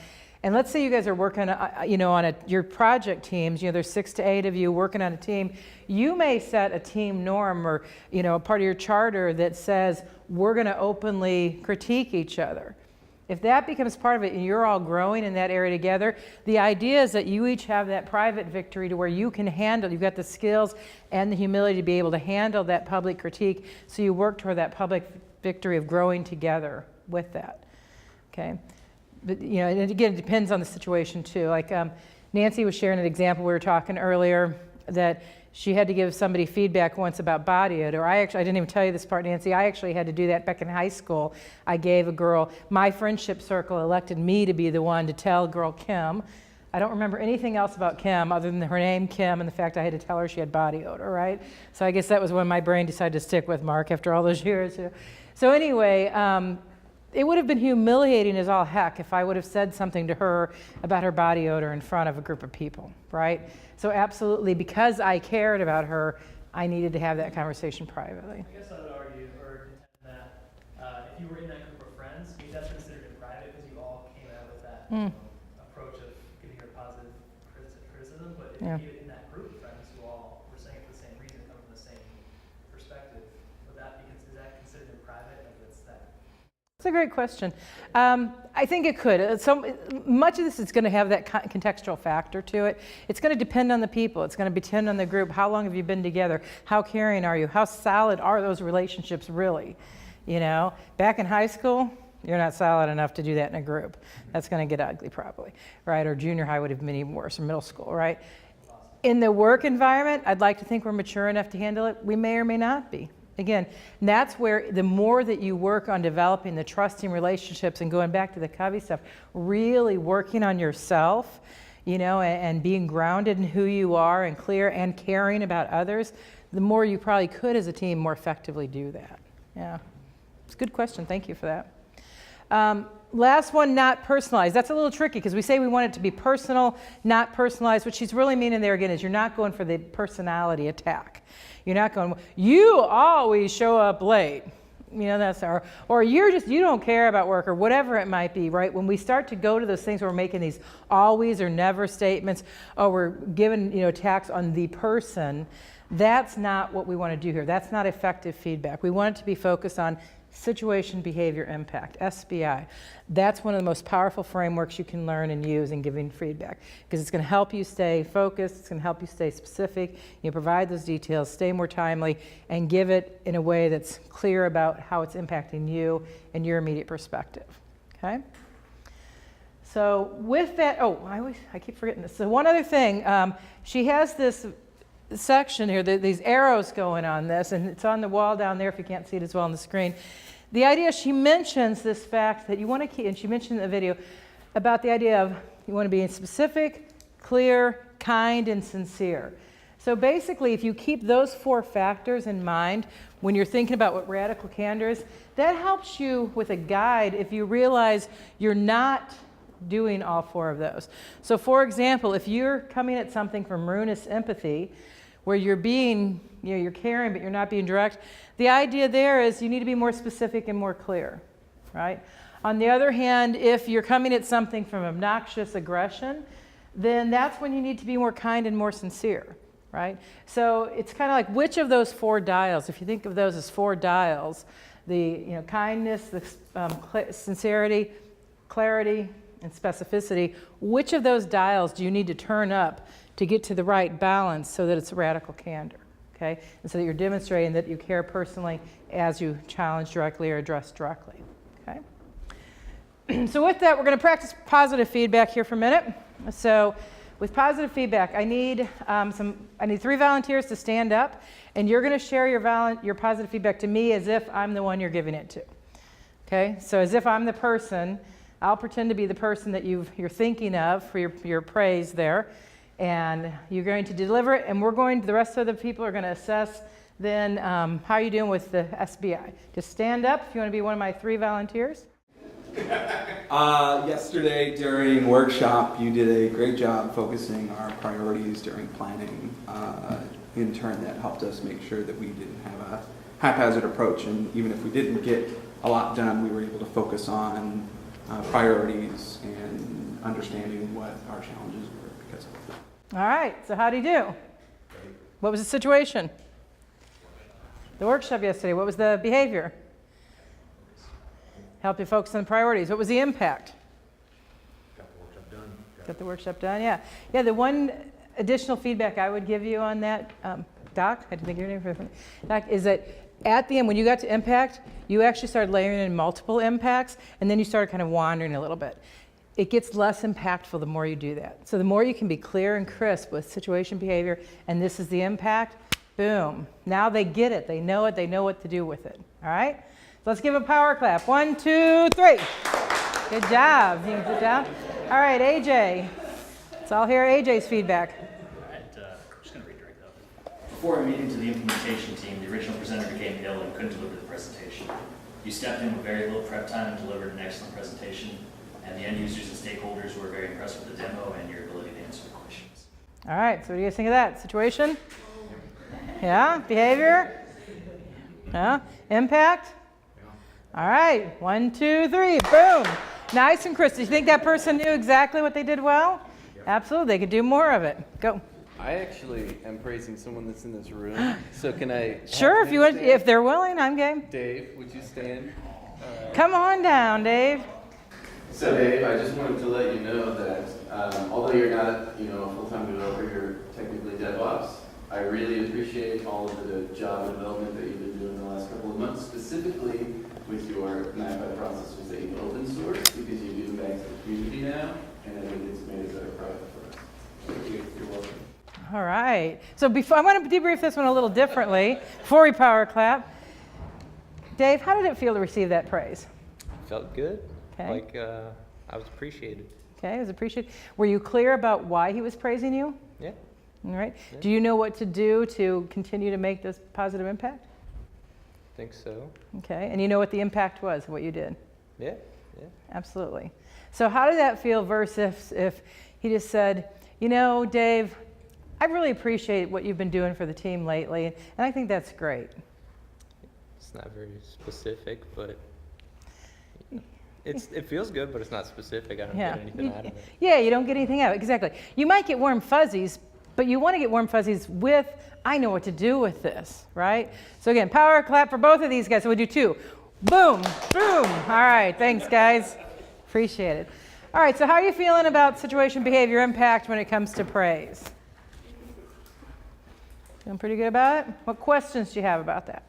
and let's say you guys are working, on your project teams, there's 6 to 8 of you working on a team, you may set a team norm or, a part of your charter that says, we're going to openly critique each other. If that becomes part of it and you're all growing in that area together, the idea is that you each have that private victory to where you can handle, you've got the skills and the humility to be able to handle that public critique, so you work toward that public victory of growing together with that, okay? But, and again, it depends on the situation too. Like Nancy was sharing an example, we were talking earlier, that she had to give somebody feedback once about body odor. I didn't even tell you this part, Nancy. I actually had to do that back in high school. I gave a girl, my friendship circle elected me to be the one to tell girl Kim. I don't remember anything else about Kim other than her name, Kim, and the fact I had to tell her she had body odor, right? So I guess that was when my brain decided to stick with Mark after all those years. So anyway, it would have been humiliating as all heck if I would have said something to her about her body odor in front of a group of people, right? So absolutely, because I cared about her, I needed to have that conversation privately. I guess I would argue or contend that if you were in that group of friends, that's considered in private because you all came out with that approach of giving her positive criticism. But if you gave it in that group of friends who all were saying it for the same reason, coming from the same perspective, is that considered in private? That's a great question. I think it could. So much of this is going to have that contextual factor to it. It's going to depend on the people. It's going to depend on the group. How long have you been together? How caring are you? How solid are those relationships really? Back in high school, You're not solid enough to do that in a group. That's going to get ugly probably, right? Or junior high would have been even worse, or middle school, right? In the work environment, I'd like to think we're mature enough to handle it. We may or may not be. Again, and that's where the more that you work on developing the trusting relationships and going back to the Covey stuff, really working on yourself, you know, and being grounded in who you are and clear and caring about others, the more you probably could as a team more effectively do that. Yeah, it's a good question. Thank you for that. Last one, not personalized. That's a little tricky because we say we want it to be personal, not personalized. What she's really meaning there again is you're not going for the personality attack. You're not going, you always show up late. You know, that's or you don't care about work or whatever it might be, right? When we start to go to those things where we're making these always or never statements, or we're giving, you know, attacks on the person, that's not what we want to do here. That's not effective feedback. We want it to be focused on situation, behavior, impact, SBI. That's one of the most powerful frameworks you can learn and use in giving feedback because it's going to help you stay focused, it's going to help you stay specific, you provide those details, stay more timely, and give it in a way that's clear about how it's impacting you and your immediate perspective, okay? So with that, I keep forgetting this. So one other thing, she has this section here, these arrows going on this, and it's on the wall down there if you can't see it as well on the screen. The idea, she mentions this fact that you want to keep, and she mentioned in the video, about the idea of you want to be specific, clear, kind, and sincere. So basically, if you keep those 4 factors in mind when you're thinking about what radical candor is, that helps you with a guide if you realize you're not doing all 4 of those. So for example, if you're coming at something from ruinous empathy, where you're being, you know, you're caring, but you're not being direct, the idea there is you need to be more specific and more clear, right? On the other hand, if you're coming at something from obnoxious aggression, then that's when you need to be more kind and more sincere, right? So it's kind of like which of those 4 dials, if you think of those as 4 dials, the kindness, the sincerity, clarity, and specificity, which of those dials do you need to turn up to get to the right balance so that it's radical candor, okay? And so that you're demonstrating that you care personally as you challenge directly or address directly, okay? So with that, we're going to practice positive feedback here for a minute. So with positive feedback, I need 3 volunteers to stand up, and you're going to share your positive feedback to me as if I'm the one you're giving it to, okay? So as if I'm the person, I'll pretend to be the person that you're thinking of for your praise there, and you're going to deliver it, and the rest of the people are going to assess then how are you doing with the SBI. Just stand up if you want to be one of my 3 volunteers. Yesterday during workshop, you did a great job focusing our priorities during planning. In turn, that helped us make sure that we didn't have a haphazard approach, and even if we didn't get a lot done, we were able to focus on priorities and understanding what our challenges were because of it. All right, so how do you do? What was the situation? The workshop yesterday, what was the behavior? Help you focus on the priorities. What was the impact? Got the workshop done. Got the workshop done, yeah. Yeah, the one additional feedback I would give you on that, Doc, I had to think of your name for it, Doc, is that at the end, when you got to impact, you actually started layering in multiple impacts, and then you started kind of wandering a little bit. It gets less impactful the more you do that. So the more you can be clear and crisp with situation, behavior, and this is the impact, boom. Now they get it, they know what to do with it, all right? So let's give a power clap. 1, 2, 3. Good job, you can sit down. All right, AJ, let's all hear AJ's feedback. All right, I'm just going to redirect that. Before a meeting to the implementation team, the original presenter became ill and couldn't deliver the presentation. You stepped in with very little prep time and delivered an excellent presentation. And the end users and stakeholders were very impressed with the demo and your ability to answer questions. All right, so what do you guys think of that? Situation? Yeah, behavior? Yeah, impact? All right, 1, 2, 3, boom. Nice and crisp. Do you think that person knew exactly what they did well? Absolutely, they could do more of it. Go. I actually am praising someone that's in this room, so can I? Sure, if you want, if they're willing, I'm game. Dave, would you stand? Come on down, Dave. So Dave, I just wanted to let you know that although you're not, a full-time developer, you're technically DevOps. I really appreciate all of the Java development that you've been doing the last couple of months, specifically with to our NIFI process was a open source because you give them back to the community now, and I think it's made a better product for us. Thank you. You're welcome. All right. So before I want to debrief this one a little differently before we power clap. Dave, how did it feel to receive that praise? Felt good. Okay. Like I was appreciated. Okay, it was appreciated. Were you clear about why he was praising you? Yeah. All right. Yeah. Do you know what to do to continue to make this positive impact? Think so. Okay. And you know what the impact was, what you did? Yeah. Yeah. Absolutely. So how did that feel versus if he just said, you know, Dave, I really appreciate what you've been doing for the team lately, and I think that's great. It's not very specific, but it feels good, but it's not specific. I don't get anything out of it. Yeah, you don't get anything out of it. Exactly. You might get warm fuzzies, but you want to get warm fuzzies with, I know what to do with this, right? So again, power clap for both of these guys. So we do two. Boom, boom. All right, thanks guys. Appreciate it. All right, so how are you feeling about situation, behavior, impact when it comes to praise? Feeling pretty good about it? What questions do you have about that?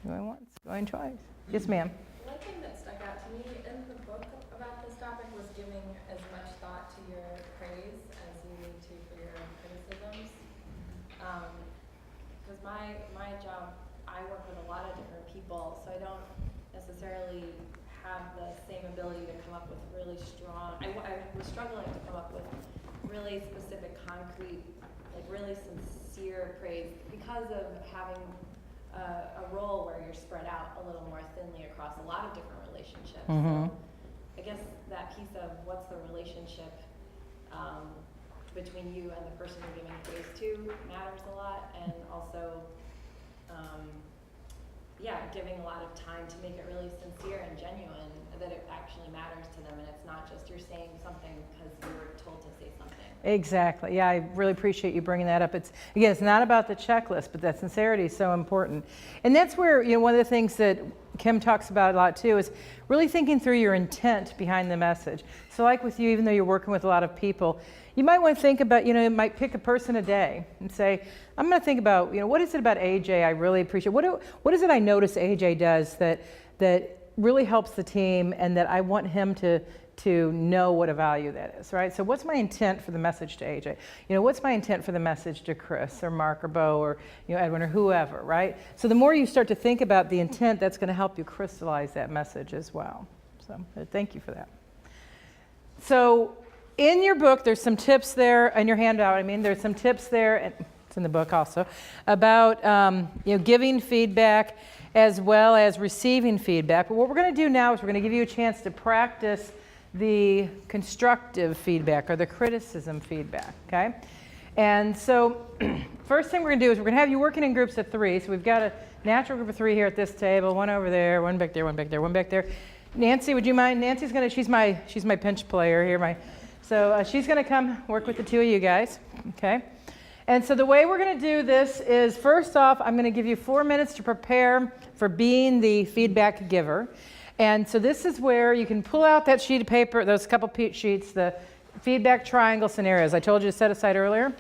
Going once, going twice. Yes, ma'am. One thing that stuck out to me in the book about this topic was giving as much thought to your praise as you need to for your criticisms. Because my job, I work with a lot of different people, so I don't necessarily have the same ability to come up with really strong, I was struggling to come up with really specific, concrete, like really sincere praise because of having a role where you're spread out a little more thinly across a lot of different relationships. Mm-hmm. So I guess that piece of what's the relationship between you and the person you're giving praise to matters a lot, and also giving a lot of time to make it really sincere and genuine, that it actually matters to them, and it's not just you're saying something because you were told to say something. Exactly. Yeah, I really appreciate you bringing that up. It's not about the checklist, but that sincerity is so important. And that's where, one of the things that Kim talks about a lot too is really thinking through your intent behind the message. So like with you, even though you're working with a lot of people, you might want to think about, you might pick a person a day and say, I'm going to think about, what is it about AJ I really appreciate? What is it I notice AJ does that really helps the team and that I want him to know what a value that is, right? So what's my intent for the message to AJ? What's my intent for the message to Chris or Mark or Bo or Edwin or whoever, right? So the more you start to think about the intent, that's going to help you crystallize that message as well. So thank you for that. So in your book, there's some tips there, in your handout, there's some tips there, and it's in the book also, about giving feedback as well as receiving feedback. But what we're going to do now is we're going to give you a chance to practice the constructive feedback or the criticism feedback, okay? And so first thing we're going to do is we're going to have you working in groups of three. So we've got a natural group of three here at this table, one over there, one back there, one back there, one back there. Nancy, would you mind? Nancy's going to, she's my pinch player here. So she's going to come work with the two of you guys, okay? And so the way we're going to do this is, first off, I'm going to give you 4 minutes to prepare for being the feedback giver. And so this is where you can pull out that sheet of paper, those couple sheets, the feedback triangle scenarios I told you to set aside earlier.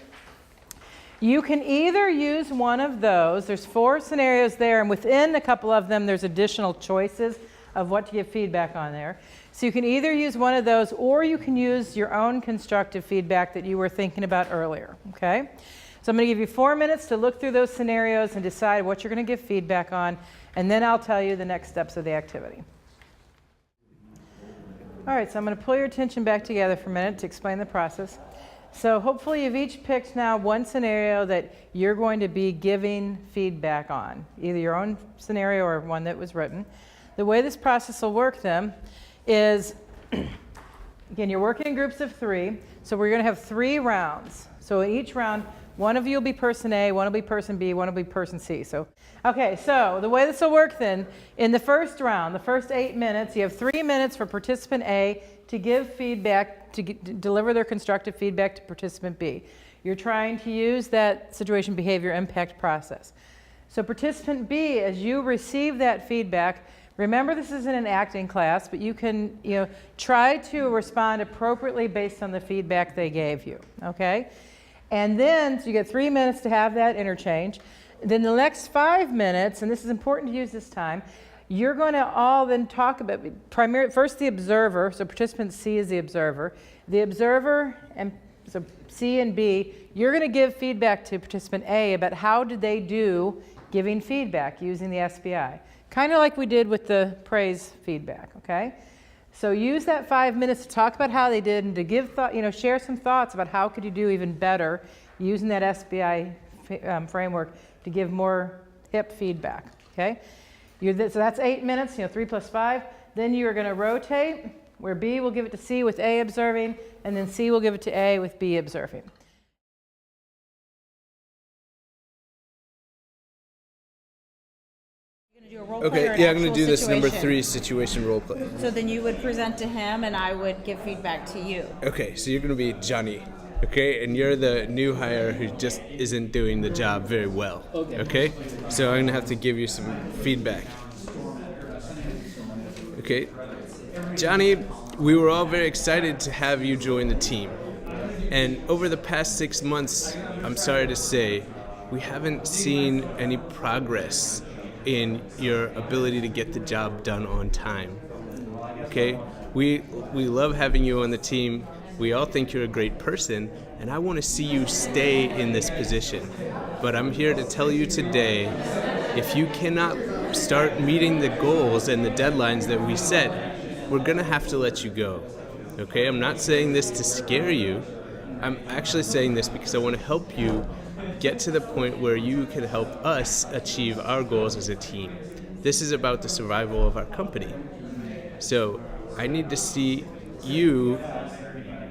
You can either use one of those. There's 4 scenarios there, and within a couple of them, there's additional choices of what to give feedback on there. So you can either use one of those, or you can use your own constructive feedback that you were thinking about earlier, okay? So I'm going to give you 4 minutes to look through those scenarios and decide what you're going to give feedback on, and then I'll tell you the next steps of the activity. All right, so I'm going to pull your attention back together for a minute to explain the process. So hopefully you've each picked now one scenario that you're going to be giving feedback on, either your own scenario or one that was written. The way this process will work then is, again, you're working in groups of 3, so we're going to have 3 rounds. So in each round, one of you will be person A, one will be person B, one will be person C. So, okay, so the way this will work then, in the first round, the first 8 minutes, you have 3 minutes for participant A to give feedback, to deliver their constructive feedback to participant B. You're trying to use that situation, behavior, impact process. So participant B, as you receive that feedback, remember this isn't an acting class, but you can try to respond appropriately based on the feedback they gave you, okay? And then, so you get 3 minutes to have that interchange. Then the next 5 minutes, and this is important to use this time, you're going to all then talk about first the observer, so participant C is the observer. The observer, and so C and B, you're going to give feedback to participant A about how did they do giving feedback using the SBI. Kind of like we did with the praise feedback, okay? So use that 5 minutes to talk about how they did and to give thought, share some thoughts about how could you do even better using that SBI framework to give more hip feedback, okay? So that's 8 minutes, 3 plus 5. Then you're going to rotate, where B will give it to C with A observing, and then C will give it to A with B observing. Okay, yeah, I'm going to do this number 3 situation role play. So then you would present to him and I would give feedback to you. Okay, so you're going to be Johnny, okay? And you're the new hire who just isn't doing the job very well, okay? So I'm going to have to give you some feedback. Okay, Johnny, we were all very excited to have you join the team. And over the past 6 months, I'm sorry to say, we haven't seen any progress in your ability to get the job done on time. Okay? We love having you on the team. We all think you're a great person, and I want to see you stay in this position. But I'm here to tell you today, if you cannot start meeting the goals and the deadlines that we set, we're going to have to let you go. Okay? I'm not saying this to scare you. I'm actually saying this because I want to help you get to the point where you can help us achieve our goals as a team. This is about the survival of our company. So I need to see you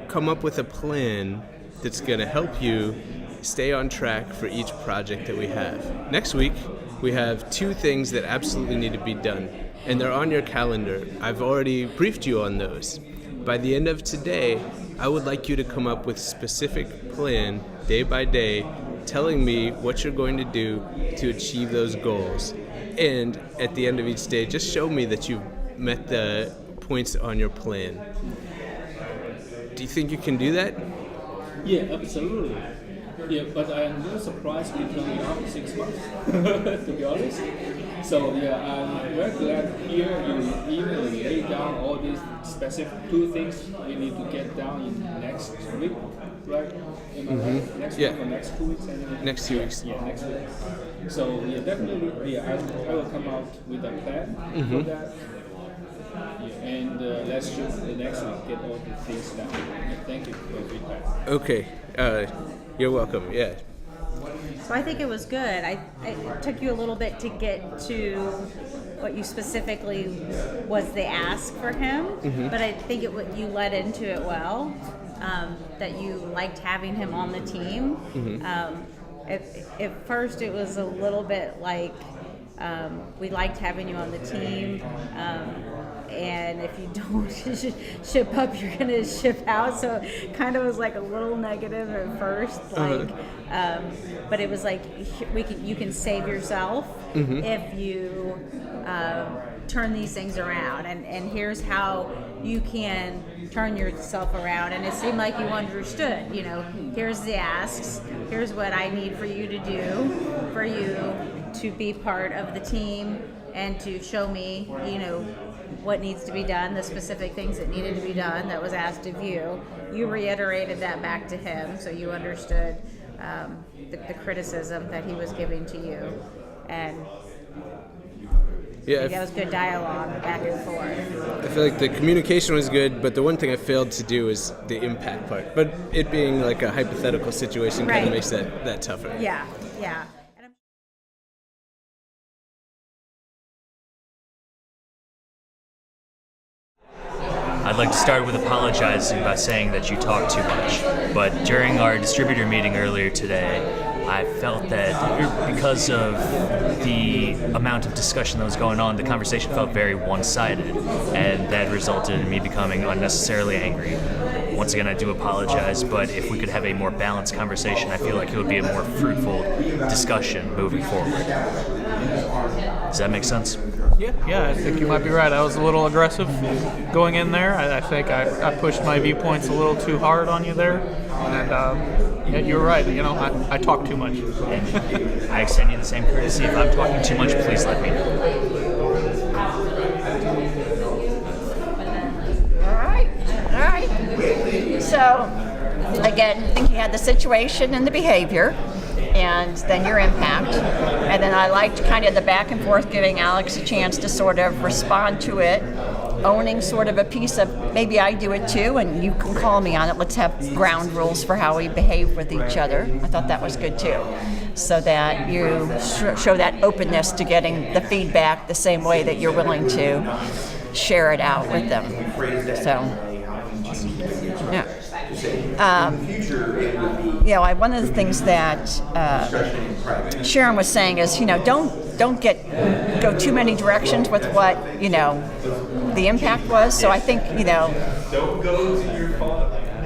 come up with a plan that's going to help you stay on track for each project that we have. Next week, we have 2 things that absolutely need to be done, and they're on your calendar. I've already briefed you on those. By the end of today, I would like you to come up with a specific plan, day by day, telling me what you're going to do to achieve those goals. And at the end of each day, just show me that you've met the points on your plan. Do you think you can do that? Yeah, absolutely. Yeah, but I'm really surprised it's only after 6 months, to be honest. So yeah, I'm very glad here you even lay down all these specific 2 things we need to get down in next week, right? Am I right? Next week or next 2 weeks? Next 2 weeks. Yeah, next week. So yeah, definitely, yeah, I will come out with a plan for that. Yeah, and let's just the next week get all the things done. Thank you for your feedback. Okay, you're welcome. Yeah. So I think it was good. It took you a little bit to get to what you specifically was the ask for him, but I think you led into it well. That you liked having him on the team. At first, it was a little bit like we liked having you on the team. And if you don't ship up, you're going to ship out. So it kind of was like a little negative at first, but it was like you can save yourself if you turn these things around. And here's how you can turn yourself around. And it seemed like you understood. Here's the asks. Here's what I need for you to do for you to be part of the team and to show me, what needs to be done, the specific things that needed to be done that was asked of you. You reiterated that back to him, so you understood the criticism that he was giving to you. And that was good dialogue back and forth. I feel like the communication was good, but the one thing I failed to do is the impact part. But it being like a hypothetical situation kind of makes that tougher. Yeah. I'd like to start with apologizing by saying that you talk too much. But during our distributor meeting earlier today, I felt that because of the amount of discussion that was going on, the conversation felt very one-sided, and that resulted in me becoming unnecessarily angry. Once again, I do apologize, but if we could have a more balanced conversation, I feel like it would be a more fruitful discussion moving forward. Does that make sense? Yeah, I think you might be right. I was a little aggressive going in there. I think I pushed my viewpoints a little too hard on you there, and Yeah, you're right. You know, I talk too much. I extend you the same courtesy. If I'm talking too much, please let me know. All right. So, again, I think you had the situation and the behavior, and then your impact. And then I liked kind of the back and forth, giving Alex a chance to sort of respond to it, owning sort of a piece of, maybe I do it too, and you can call me on it. Let's have ground rules for how we behave with each other. I thought that was good too. So that you show that openness to getting the feedback the same way that you're willing to share it out with them. So, yeah. One of the things that Sharon was saying is, don't go too many directions with what the impact was. So I think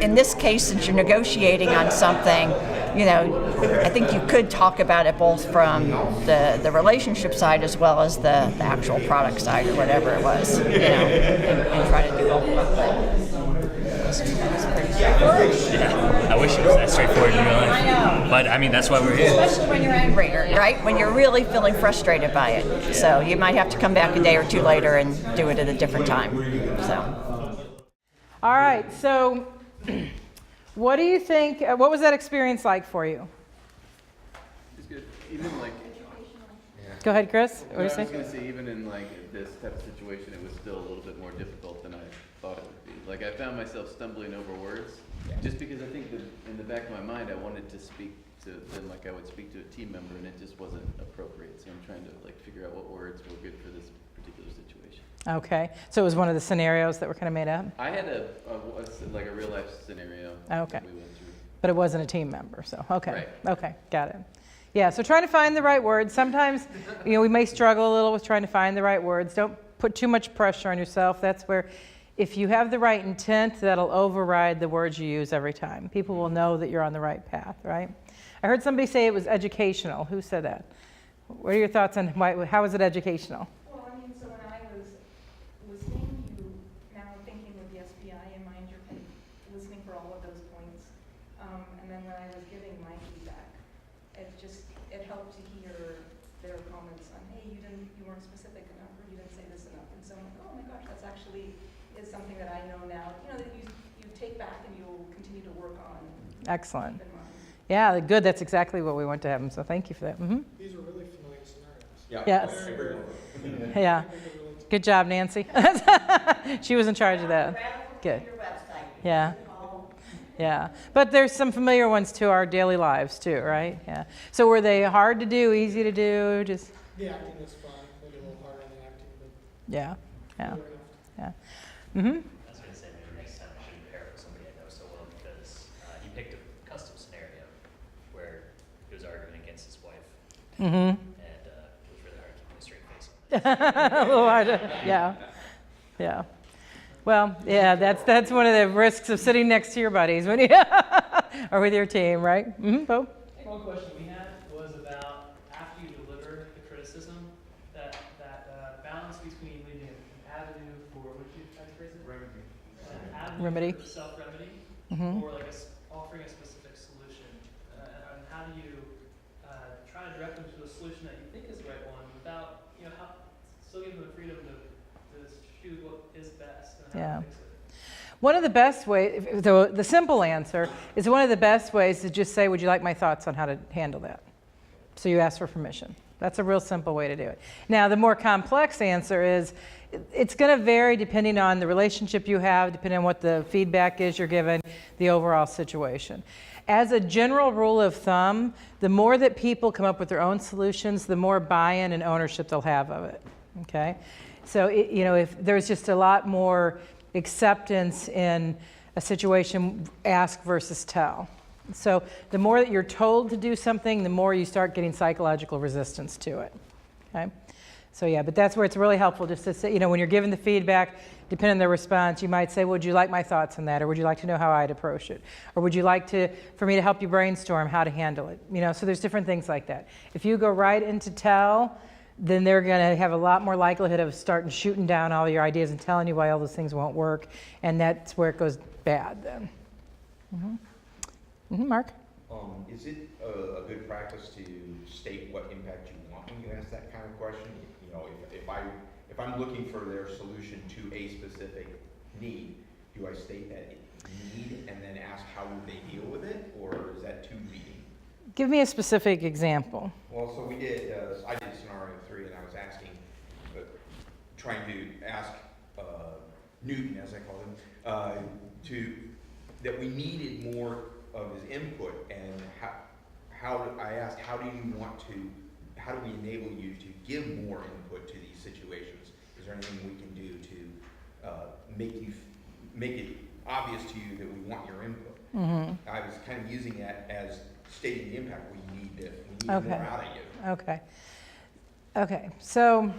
in this case, since you're negotiating on something, I think you could talk about it both from the relationship side as well as the actual product side or whatever it was, and try to do both of them. Yeah, I wish it was that straightforward in real life. I know. But I mean, that's why we're here. Especially when you're angry, right? When you're really feeling frustrated by it. So you might have to come back a day or two later and do it at a different time. So. All right, so what do you think, what was that experience like for you? It's good. Even like. Go ahead, Chris. What I do you was say? going to say, even in like this type of situation, it was still a little bit more difficult than I thought it would be. Like I found myself stumbling over words, just because I think that in the back of my mind I wanted to speak to them like I would speak to a team member, and it just wasn't appropriate. So I'm trying to like figure out what words were good for this particular situation. Okay, so it was one of the scenarios that were kind of made up? I had a real life scenario Okay. that we went through. But it wasn't a team member, so, okay. Right. Okay, got it. Yeah, so trying to find the right words. Sometimes, we may struggle a little with trying to find the right words. Don't put too much pressure on yourself. That's where, if you have the right intent, that'll override the words you use every time. People will know that you're on the right path, right? I heard somebody say it was educational. Who said that? What are your thoughts on how is it educational? Well, I mean, so when I was listening, now I'm thinking with the SBI in mind, you're kind of listening for all of those points. And then when I was giving my feedback, it helped to hear their comments on, hey, you weren't specific enough, or you didn't say this enough. And so I'm like, oh my gosh, that's actually is something that I know now, that you take back and you'll continue to work on. Excellent. Keep in mind. Yeah, good. That's exactly what we want to have. So thank you for that. Mm-hmm. These are really familiar scenarios. Yeah. Yes. Yeah. Good job, Nancy. She was in charge of that. Good. Yeah. Yeah. But there's some familiar ones to our daily lives too, right? Yeah. So were they hard to do, easy to do? Just. The acting was fun, maybe a little harder on the acting, but. Yeah. Yeah. clear enough. Yeah. Mm-hmm. I was going to say maybe next time I should pair it with somebody I know so well, because he picked a custom scenario where he was arguing against his wife. Mm-hmm. And it was really hard keeping a straight face on that. A little hard to, yeah. Yeah. Well, yeah, that's one of the risks of sitting next to your buddies when you or with your team, right? Mm-hmm. Bo? One question we had was about after you deliver the criticism, that balance between leaving an avenue for, what did you try to phrase it? Remedy. An avenue Remedy. for self-remedy, Mm-hmm. or like offering a specific solution. And how do you try to direct them to a solution that you think is the right one without, still giving them the freedom to choose what is best and how Yeah. to fix it? One of the best ways, the simple answer is one of the best ways to just say, would you like my thoughts on how to handle that? So you ask for permission. That's a real simple way to do it. Now, the more complex answer is, it's going to vary depending on the relationship you have, depending on what the feedback is you're given, the overall situation. As a general rule of thumb, the more that people come up with their own solutions, the more buy-in and ownership they'll have of it, okay? So, if there's just a lot more acceptance in a situation, ask versus tell. So the more that you're told to do something, the more you start getting psychological resistance to it, okay? So yeah, but that's where it's really helpful just to say, when you're given the feedback, depending on the response, you might say, would you like my thoughts on that? Or would you like to know how I'd approach it? Or would you like for me to help you brainstorm how to handle it? So there's different things like that. If you go right into tell, then they're going to have a lot more likelihood of starting shooting down all your ideas and telling you why all those things won't work. And that's where it goes bad then. Mm-hmm. Mm-hmm, Mark? Is it a good practice to state what impact you want when you ask that kind of question? You know, if I'm looking for their solution to a specific need, do I state that need and then ask how would they deal with it, or is that too leading? Give me a specific example. Well, so I did scenario 3, and I was asking, trying to ask Newton, as I call him, that we needed more of his input, and I asked, how do we enable you to give more input to these situations? Is there anything we can do to make it obvious to you that we want your input? Mm-hmm. I was kind of using that as stating the impact. We need more out of you. Okay. So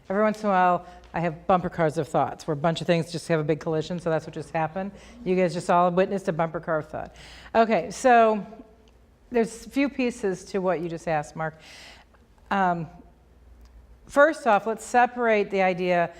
every once in a while, I have bumper cars of thoughts where a bunch of things just have a big collision. So that's what just happened. You guys just all witnessed a bumper car of thought. Okay, so there's a few pieces to what you just asked, Mark. First off, let's separate the idea.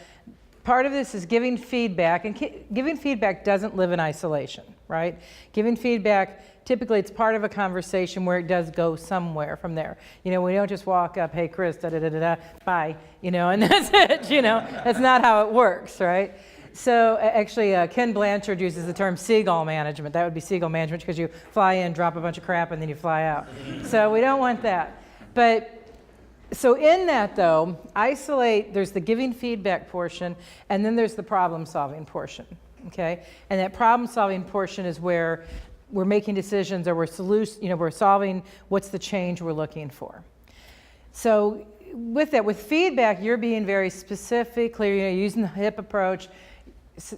Part of this is giving feedback, and giving feedback doesn't live in isolation, right? Giving feedback, typically it's part of a conversation where it does go somewhere from there. You know, we don't just walk up, hey, Chris, da-da-da-da-da, bye, you know, and that's it, you know. That's not how it works, right? So actually, Ken Blanchard uses the term seagull management. That would be seagull management because you fly in, drop a bunch of crap, and then you fly out. So we don't want that. But so in that, though, isolate, there's the giving feedback portion, and then there's the problem-solving portion, okay? And that problem-solving portion is where we're making decisions, or we're solving what's the change we're looking for. So with that, with feedback, you're being very specific, clear, you know, using the HIP approach.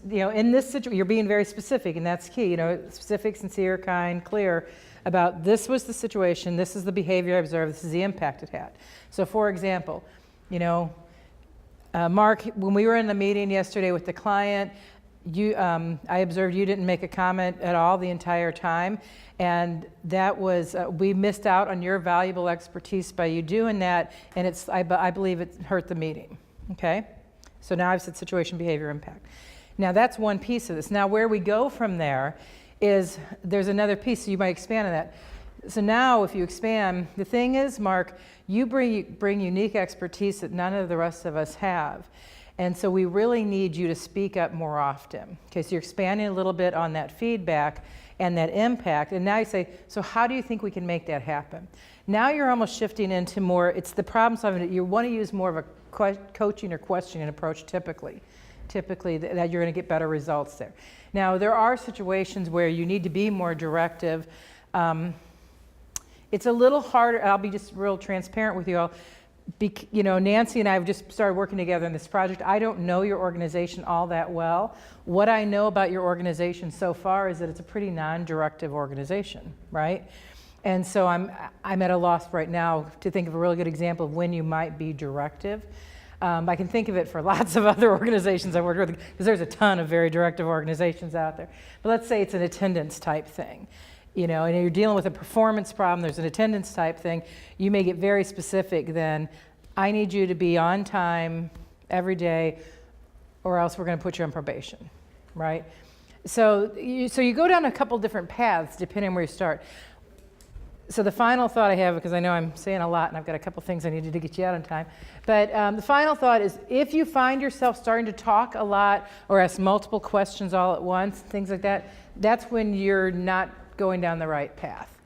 You know, in this situation, you're being very specific, and that's key, you know, specific, sincere, kind, clear about this was the situation, this is the behavior I observed, this is the impact it had. So for example, you know, Mark, when we were in the meeting yesterday with the client, I observed you didn't make a comment at all the entire time, and that was, we missed out on your valuable expertise by you doing that, and I believe it hurt the meeting, okay? So now I've said situation, behavior, impact. Now that's one piece of this. Now where we go from there is there's another piece, so you might expand on that. So now if you expand, the thing is, Mark, you bring unique expertise that none of the rest of us have. And so we really need you to speak up more often. Okay, so you're expanding a little bit on that feedback and that impact. And now you say, so how do you think we can make that happen? Now you're almost shifting into more, it's the problem solving. You want to use more of a coaching or questioning approach typically that you're going to get better results there. Now, there are situations where you need to be more directive. It's a little harder. I'll be just real transparent with you all. You know, Nancy and I have just started working together on this project. I don't know your organization all that well. What I know about your organization so far is that it's a pretty non-directive organization, right? And so I'm at a loss right now to think of a really good example of when you might be directive. I can think of it for lots of other organizations I've worked with, because there's a ton of very directive organizations out there. But let's say it's an attendance type thing. You know, and you're dealing with a performance problem, there's an attendance type thing, you may get very specific then, I need you to be on time every day, or else we're going to put you on probation, right? So you go down a couple different paths depending on where you start. So the final thought I have, because I know I'm saying a lot and I've got a couple things I needed to get you out on time, but the final thought is if you find yourself starting to talk a lot or ask multiple questions all at once, things like that, that's when you're not going down the right path.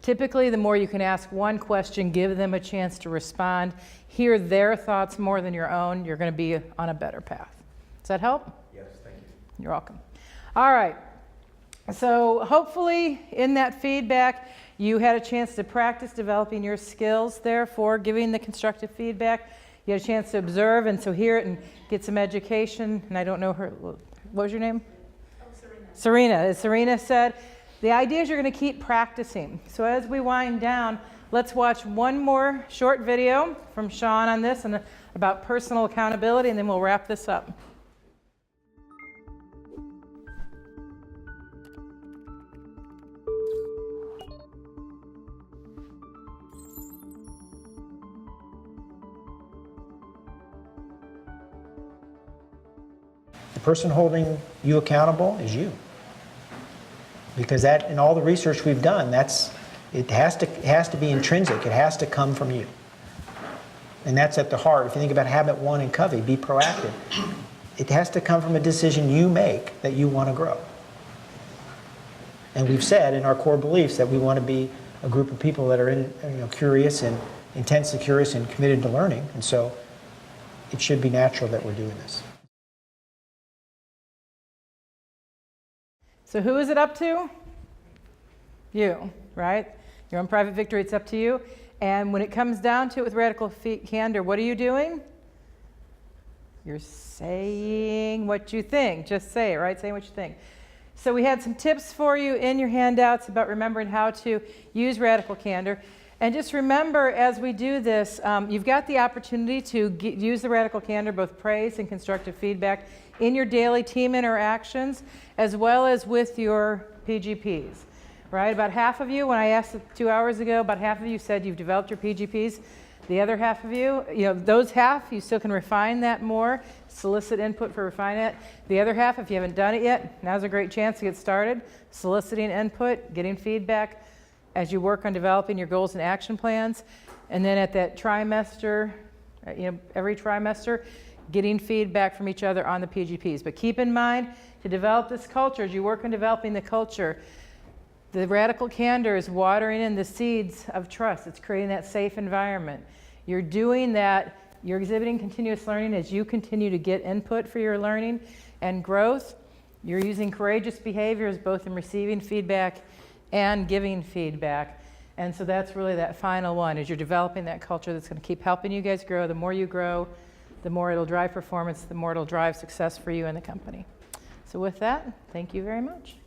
Typically, the more you can ask one question, give them a chance to respond, hear their thoughts more than your own, you're going to be on a better path. Does that help? Yes, thank you. You're welcome. All right. So hopefully in that feedback, you had a chance to practice developing your skills there for giving the constructive feedback. You had a chance to observe and so hear it and get some education. And I don't know her, what was your name? Oh, Serena. Serena. As Serena said, the idea is you're going to keep practicing. So as we wind down, let's watch one more short video from Sean on this and about personal accountability, and then we'll wrap this up. The person holding you accountable is you. Because that, in all the research we've done, it has to be intrinsic. It has to come from you. And that's at the heart. If you think about habit 1 in Covey, be proactive. It has to come from a decision you make that you want to grow. And we've said in our core beliefs that we want to be a group of people that are curious and intensely curious and committed to learning. And so it should be natural that we're doing this. So who is it up to? You, right? Your own private victory, it's up to you. And when it comes down to it with radical candor, what are you doing? You're saying what you think. Just say it, right? Saying what you think. So we had some tips for you in your handouts about remembering how to use radical candor. And just remember, as we do this, you've got the opportunity to use the radical candor, both praise and constructive feedback, in your daily team interactions, as well as with your PGPs, right? About half of you, when I asked 2 hours ago, about half of you said you've developed your PGPs. The other half of you, those half, you still can refine that more, solicit input for refining it. The other half, if you haven't done it yet, now's a great chance to get started, soliciting input, getting feedback as you work on developing your goals and action plans. And then at that trimester, every trimester, getting feedback from each other on the PGPs. But keep in mind, to develop this culture, as you work on developing the culture, the radical candor is watering in the seeds of trust. It's creating that safe environment. You're doing that, you're exhibiting continuous learning as you continue to get input for your learning and growth. You're using courageous behaviors both in receiving feedback and giving feedback. And so that's really that final one, is you're developing that culture that's going to keep helping you guys grow. The more you grow, the more it'll drive performance, the more it'll drive success for you and the company. So with that, thank you very much.